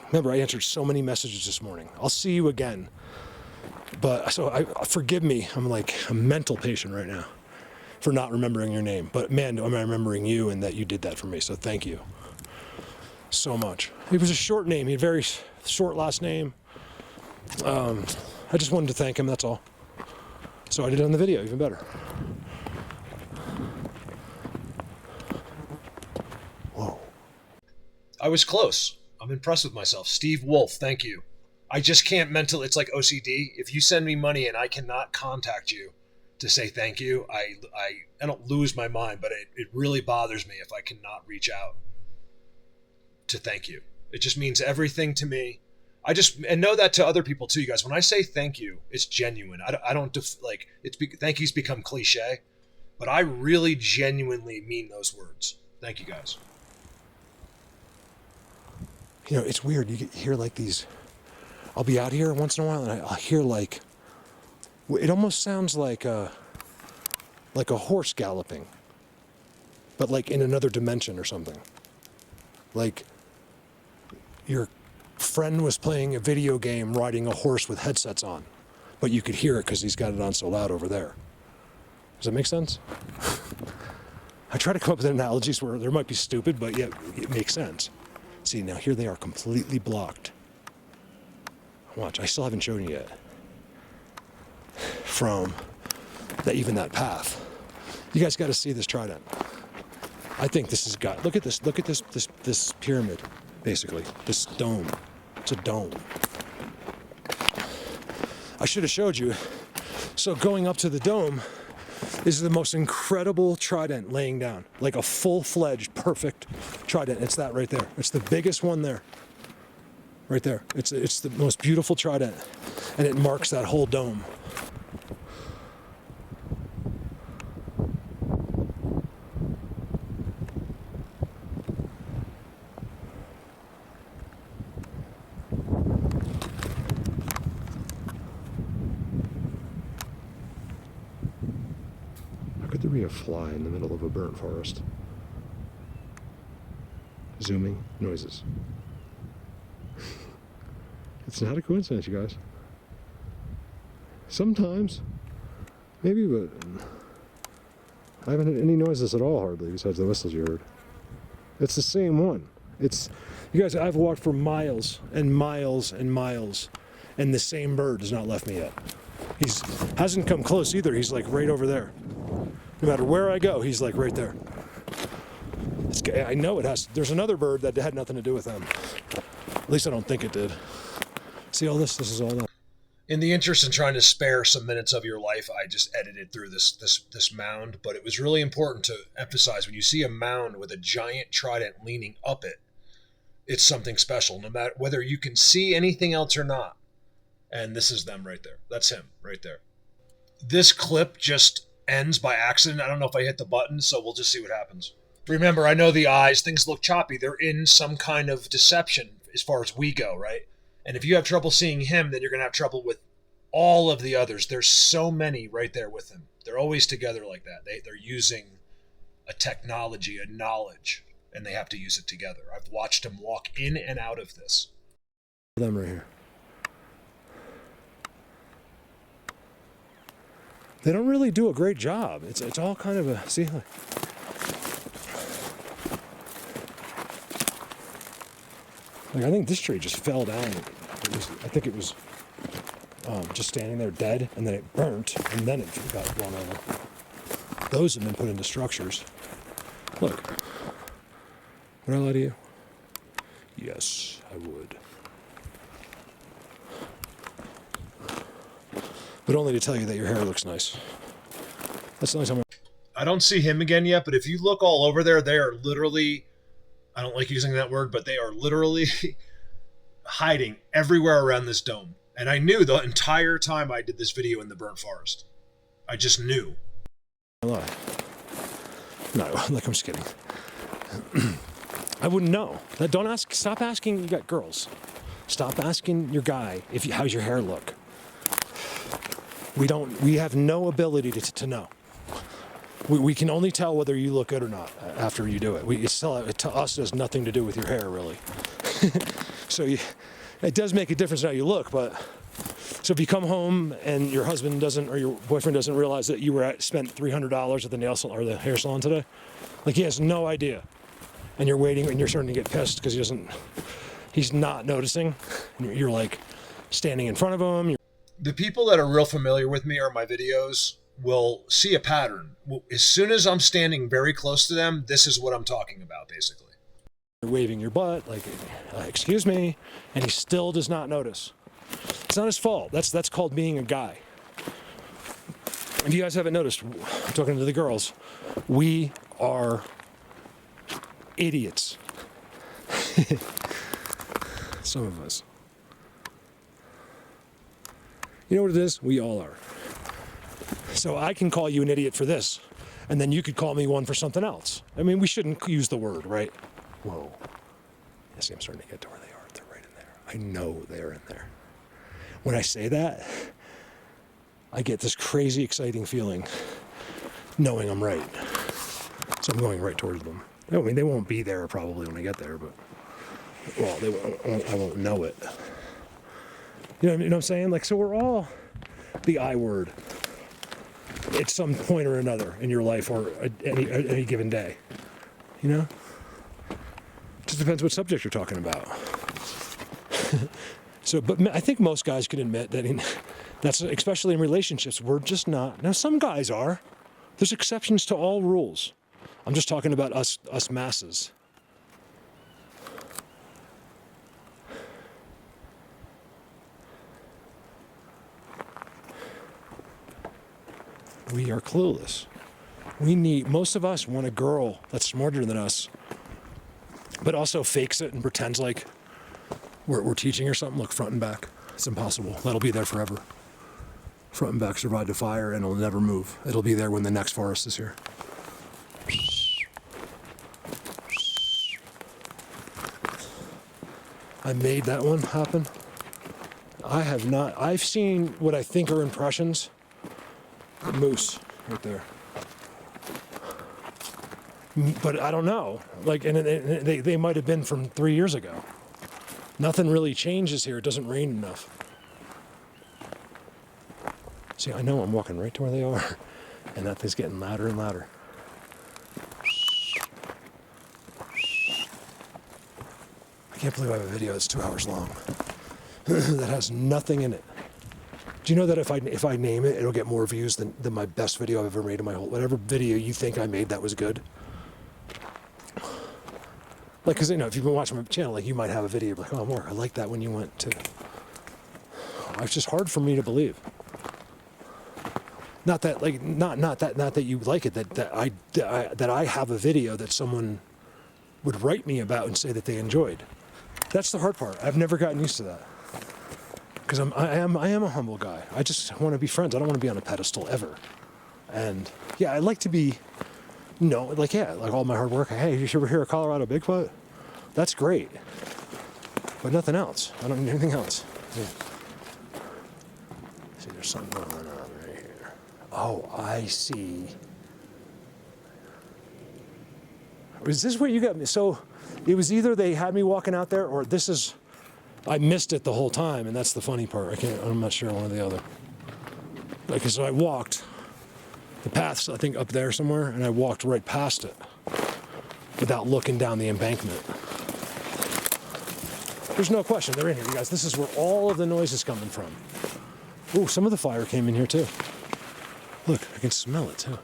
Speaker 1: remember I answered so many messages this morning. I'll see you again. But so forgive me. I'm like a mental patient right now for not remembering your name. But man, am I remembering you and that you did that for me. So thank you so much. It was a short name. He had a very short last name. I just wanted to thank him, that's all. So I did it on the video, even better. Whoa.
Speaker 2: I was close. I'm impressed with myself. Steve Wolf, thank you. I just can't mentally, it's like OCD. If you send me money and I cannot contact you to say thank you, I don't lose my mind, but it really bothers me if I cannot reach out to thank you. It just means everything to me. And know that to other people too, you guys. When I say thank you, it's genuine. I don't thank yous become cliche, but I really genuinely mean those words. Thank you, guys.
Speaker 1: You know, it's weird. You hear like these. I'll be out here once in a while, and I'll hear like. It almost sounds like a horse galloping, but like in another dimension or something. Like your friend was playing a video game riding a horse with headsets on, but you could hear it because he's got it on so loud over there. Does that make sense? I try to come up with analogies where they might be stupid, but yet it makes sense. See, now here they are completely blocked. Watch, I still haven't shown you yet. From that path. You guys got to see this Trident. I think this has got, look at this pyramid, basically, this dome. It's a dome. I should have showed you. So going up to the dome is the most incredible Trident laying down, like a full-fledged, perfect Trident. It's that right there. It's the biggest one there. Right there. It's the most beautiful Trident, and it marks that whole dome. Could there be a fly in the middle of a burnt forest? Zooming noises. It's not a coincidence, you guys. Sometimes, maybe, but I haven't had any noises at all, hardly, besides the whistles you heard. It's the same one. You guys, I've walked for miles and miles and miles, and the same bird has not left me yet. Hasn't come close either. He's like right over there. No matter where I go, he's like right there. I know it has. There's another bird that had nothing to do with them. At least I don't think it did. See all this? This is all that.
Speaker 2: In the interest in trying to spare some minutes of your life, I just edited through this mound, but it was really important to emphasize when you see a mound with a giant trident leaning up it, it's something special, no matter whether you can see anything else or not. And this is them right there. That's him right there. This clip just ends by accident. I don't know if I hit the button, so we'll just see what happens. Remember, I know the eyes, things look choppy. They're in some kind of deception as far as we go, right? And if you have trouble seeing him, then you're going to have trouble with all of the others. There's so many right there with him. They're always together like that. They're using a technology, a knowledge, and they have to use it together. I've watched them walk in and out of this.
Speaker 1: Them right here. They don't really do a great job. It's all kind of a, see, like, I think this tree just fell down. I think it was just standing there dead, and then it burnt, and then it got blown over. Those have been put into structures. Look. Would I lie to you? Yes, I would. But only to tell you that your hair looks nice. That's the only time
Speaker 2: I don't see him again yet, but if you look all over there, they are literally, I don't like using that word, but they are literally hiding everywhere around this dome. And I knew the entire time I did this video in the burnt forest. I just knew.
Speaker 1: lie. No, like, I'm just kidding. I wouldn't know. Don't ask. Stop asking. You got girls. Stop asking your guy how's your hair look. We have no ability to know. We can only tell whether you look good or not after you do it. To us, it has nothing to do with your hair, really. So it does make a difference how you look, but so if you come home and your husband doesn't, or your boyfriend doesn't realize that you spent $300 at the nail salon or the hair salon today, like, he has no idea, and you're waiting and you're starting to get pissed because he's not noticing, and you're like standing in front of him.
Speaker 2: The people that are real familiar with me or my videos will see a pattern. As soon as I'm standing very close to them, this is what I'm talking about, basically.
Speaker 1: You're waving your butt, like, excuse me, and he still does not notice. It's not his fault. That's called being a guy. If you guys haven't noticed, I'm talking to the girls, we are idiots. Some of us. You know what it is? We all are. So I can call you an idiot for this, and then you could call me one for something else. I mean, we shouldn't use the word, right? Whoa. I see I'm starting to get to where they are. They're right in there. I know they're in there. When I say that, I get this crazy exciting feeling knowing I'm right. So I'm going right towards them. I mean, they won't be there probably when I get there, but, well, I won't know it. You know what I'm saying? Like, so we're all the I word at some point or another in your life or any given day. You know? Just depends what subject you're talking about. So, but I think most guys can admit that that's, especially in relationships, we're just not. Now, some guys are. There's exceptions to all rules. I'm just talking about us masses. We are clueless. Most of us want a girl that's smarter than us, but also fakes it and pretends like we're teaching her something. Look, front and back. It's impossible. That'll be there forever. Front and back survive the fire, and it'll never move. It'll be there when the next forest is here. I made that one happen. I have not. I've seen what I think are impressions. The moose right there. But I don't know. Like, and they might have been from 3 years ago. Nothing really changes here. It doesn't rain enough. See, I know I'm walking right to where they are, and that thing's getting louder and louder. I can't believe I have a video that's 2 hours long that has nothing in it. Do you know that if I name it, it'll get more views than my best video I've ever made in my whole, whatever video you think I made that was good? Like, because, if you've been watching my channel, like, you might have a video like, oh, Mark, I like that when you went to, It's just hard for me to believe. Not that like not that you like it. That I have a video that someone would write me about and say that they enjoyed. That's the hard part. I've never gotten used to that. Because I am a humble guy. I just want to be friends. I don't want to be on a pedestal ever. And yeah, I like to be, like all my hard work. Hey, you ever hear of Colorado Bigfoot? That's great. But nothing else. I don't need anything else. Yeah. See, there's something going on right here. Oh, I see. Is this where you got me? So it was either they had me walking out there, or I missed it the whole time, and that's the funny part. I'm not sure, one or the other. Like, so I walked the paths, I think, up there somewhere, and I walked right past it without looking down the embankment. There's no question, they're in here, you guys. This is where all of the noise is coming from. Ooh, some of the fire came in here too. Look, I can smell it too.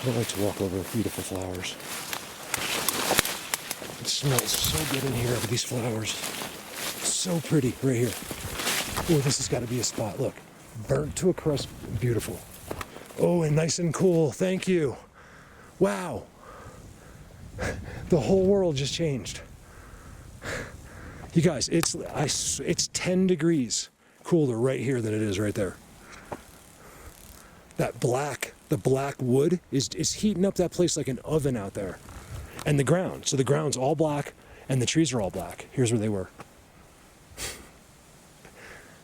Speaker 1: I don't like to walk over beautiful flowers. It smells so good in here with these flowers. So pretty, right here. Oh, this has got to be a spot. Look, burnt to a crisp, beautiful. Oh, and nice and cool. Thank you. Wow. The whole world just changed. You guys, it's 10 degrees cooler right here than it is right there. The black wood is heating up that place like an oven out there. And the ground. So the ground's all black and the trees are all black. Here's where they were.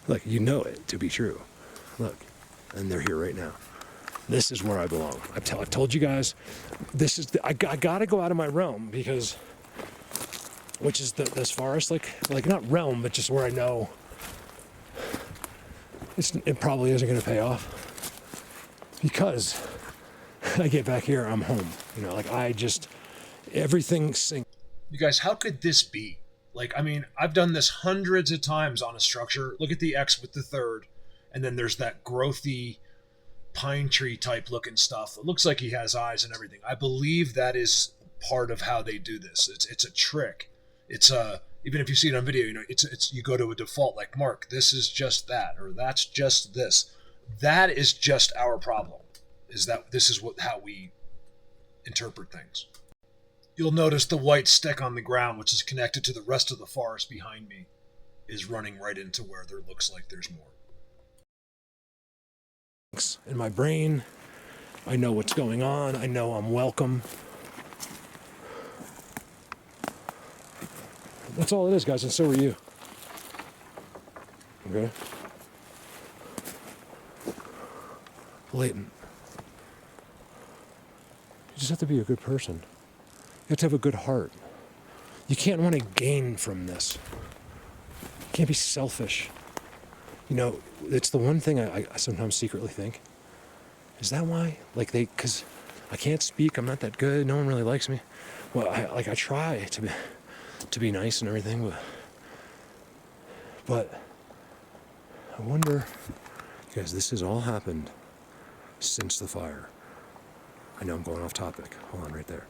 Speaker 1: Look, you know it to be true. Look, and they're here right now. This is where I belong. I've told you guys, I gotta go out of my realm because, which is this forest, like not realm, but just where I know it probably isn't gonna pay off. Because I get back here, I'm home. Everything sinks.
Speaker 2: You guys, how could this be? I've done this hundreds of times on a structure. Look at the X with the third, and then there's that growthy pine tree type looking stuff. It looks like he has eyes and everything. I believe that is part of how they do this. It's a trick. It's even if you see it on video, it's you go to a default like, Mark, this is just that, or that's just this. That is just our problem. Is that this is how we interpret things. You'll notice the white stick on the ground, which is connected to the rest of the forest behind me, is running right into where there looks like there's more.
Speaker 1: In my brain, I know what's going on. I know I'm welcome. That's all it is, guys, and so are you. Okay? Blatant. You just have to be a good person. You have to have a good heart. You can't want to gain from this. You can't be selfish. It's the one thing I sometimes secretly think. Is that why? Because I can't speak, I'm not that good, no one really likes me. Well, I try to be nice and everything, but I wonder, guys, this has all happened since the fire. I know I'm going off topic. Hold on right there.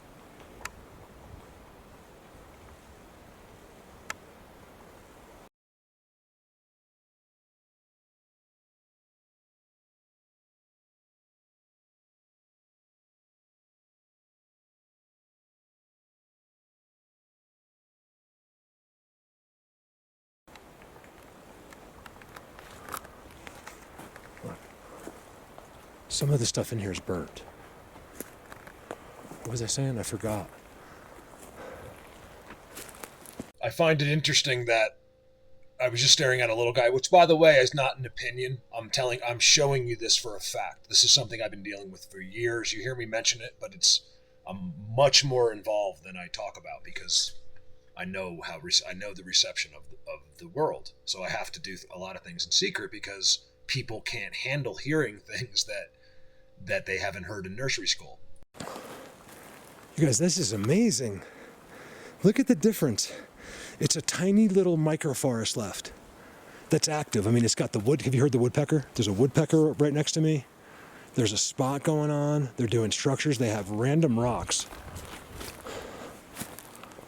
Speaker 1: Some of the stuff in here is burnt. What was I saying? I forgot.
Speaker 2: I find it interesting that I was just staring at a little guy, which, by the way, is not an opinion. I'm showing you this for a fact. This is something I've been dealing with for years. You hear me mention it, but I'm much more involved than I talk about because I know the reception of the world. So I have to do a lot of things in secret because people can't handle hearing things that they haven't heard in nursery school.
Speaker 1: You guys, this is amazing. Look at the difference. It's a tiny little microforest left that's active. It's got the wood. Have you heard the woodpecker? There's a woodpecker right next to me. There's a spot going on. They're doing structures. They have random rocks.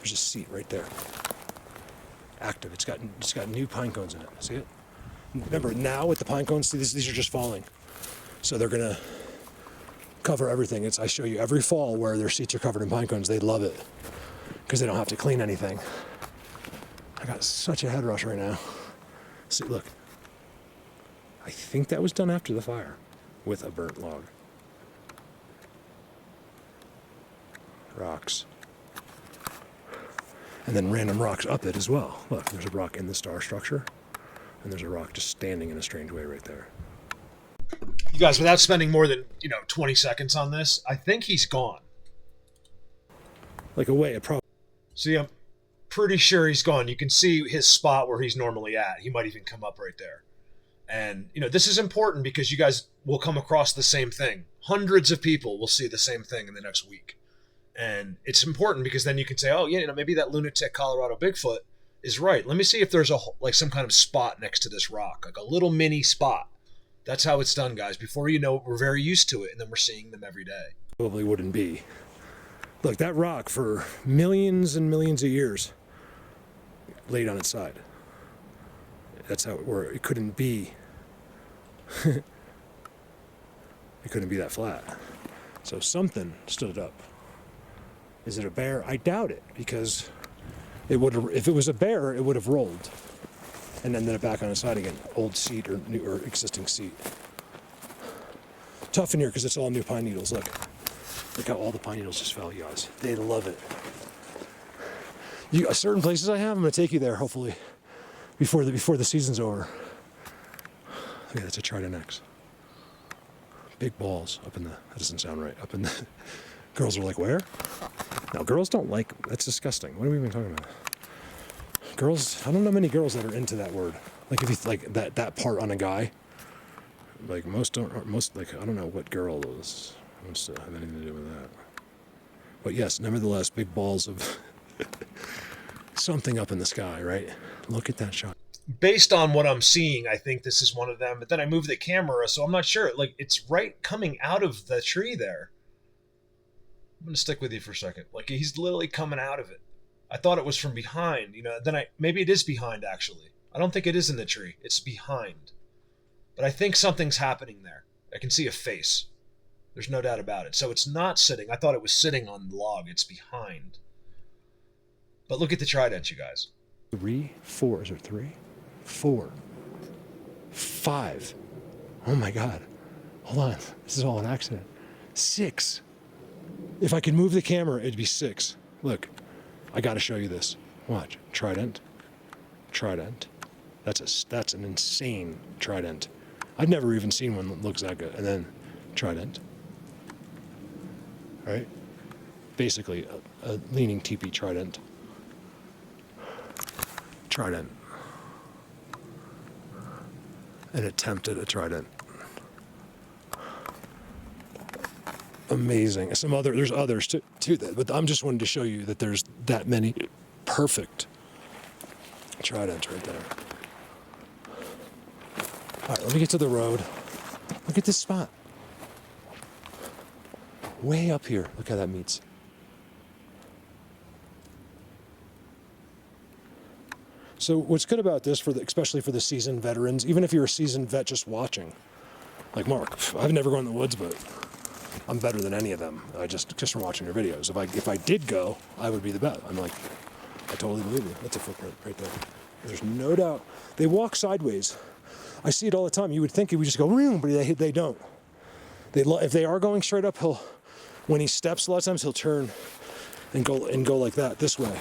Speaker 1: There's a seat right there. Active. It's got new pine cones in it. See it? Remember, now with the pine cones, see, these are just falling. So they're going to cover everything. I show you every fall where their seats are covered in pine cones. They love it because they don't have to clean anything. I got such a head rush right now. See, look. I think that was done after the fire with a burnt log. Rocks. And then random rocks up it as well. Look, there's a rock in the star structure, and there's a rock just standing in a strange way right there.
Speaker 2: You guys, without spending more than 20 seconds on this, I think he's gone.
Speaker 1: Like a way, it probably.
Speaker 2: See, I'm pretty sure he's gone. You can see his spot where he's normally at. He might even come up right there. And this is important because you guys will come across the same thing. Hundreds of people will see the same thing in the next week. And it's important because then you can say, oh, yeah, maybe that lunatic Colorado Bigfoot is right. Let me see if there's some kind of spot next to this rock, like a little mini spot. That's how it's done, guys. Before you know it, we're very used to it, and then we're seeing them every day.
Speaker 1: Probably wouldn't be. Look, that rock for millions and millions of years laid on its side. That's how it couldn't be. It couldn't be that flat. So something stood up. Is it a bear? I doubt it, because if it was a bear, it would have rolled and then it back on its side again. Old seat or new or existing seat. Tough in here because it's all new pine needles. Look how all the pine needles just fell, you guys. They love it. Certain places I have, I'm gonna take you there hopefully before the season's over. Okay, that's a Trident X. Big balls up in the. That doesn't sound right. Up in the. Girls are like, where? Now, girls don't like. That's disgusting. What are we even talking about? Girls. I don't know many girls that are into that word. Like if you like that part on a guy. Like most don't. Most like I don't know what girl wants to have anything to do with that. But yes, nevertheless, big balls of something up in the sky. Right. Look at that shot.
Speaker 2: Based on what I'm seeing, I think this is one of them. But then I moved the camera, so I'm not sure. Like it's right coming out of the tree there. I'm going to stick with you for a second. Like, he's literally coming out of it. I thought it was from behind, maybe it is behind, actually. I don't think it is in the tree. It's behind. But I think something's happening there. I can see a face. There's no doubt about it. So it's not sitting. I thought it was sitting on the log. It's behind. But look at the Trident, you guys.
Speaker 1: 3, 4. Is there 3? 4. 5. Oh, my God. Hold on. This is all an accident. 6. If I could move the camera, it'd be 6. Look, I got to show you this. Watch. Trident. That's an insane Trident. I've never even seen one that looks that good. And then Trident. Right? Basically a leaning teepee Trident. An attempt at a Trident. Amazing. There's others too, but I'm just wanting to show you that there's that many perfect Tridents right there. All right, let me get to the road. Look at this spot. Way up here. Look how that meets. So what's good about this, especially for the seasoned veterans, even if you're a seasoned vet just watching, like Mark, I've never gone in the woods, but I'm better than any of them. Just from watching your videos. If I did go, I would be the best. I'm like, I totally believe you. That's a footprint right there. There's no doubt. They walk sideways. I see it all the time. You would think it would just go, but they don't. If they are going straight up, when he steps, a lot of times he'll turn and go like that this way.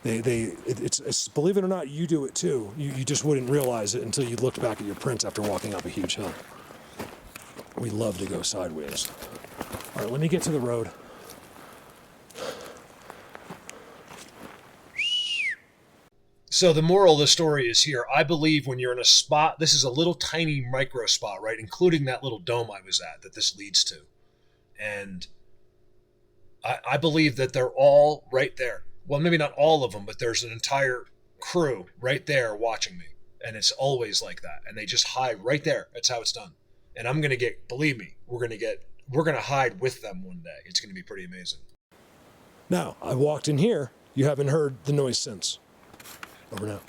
Speaker 1: It's believe it or not, you do it too. You just wouldn't realize it until you looked back at your prints after walking up a huge hill. We love to go sideways. All right, let me get to the road.
Speaker 2: So the moral of the story is here. I believe when you're in a spot, this is a little tiny micro spot, right? Including that little dome I was at that this leads to. And I believe that they're all right there. Well, maybe not all of them, but there's an entire crew right there watching me. And it's always like that. And they just hide right there. That's how it's done. And I'm going to believe me, we're going to hide with them one day. It's going to be pretty amazing.
Speaker 1: Now, I walked in here. You haven't heard the noise since. Over now.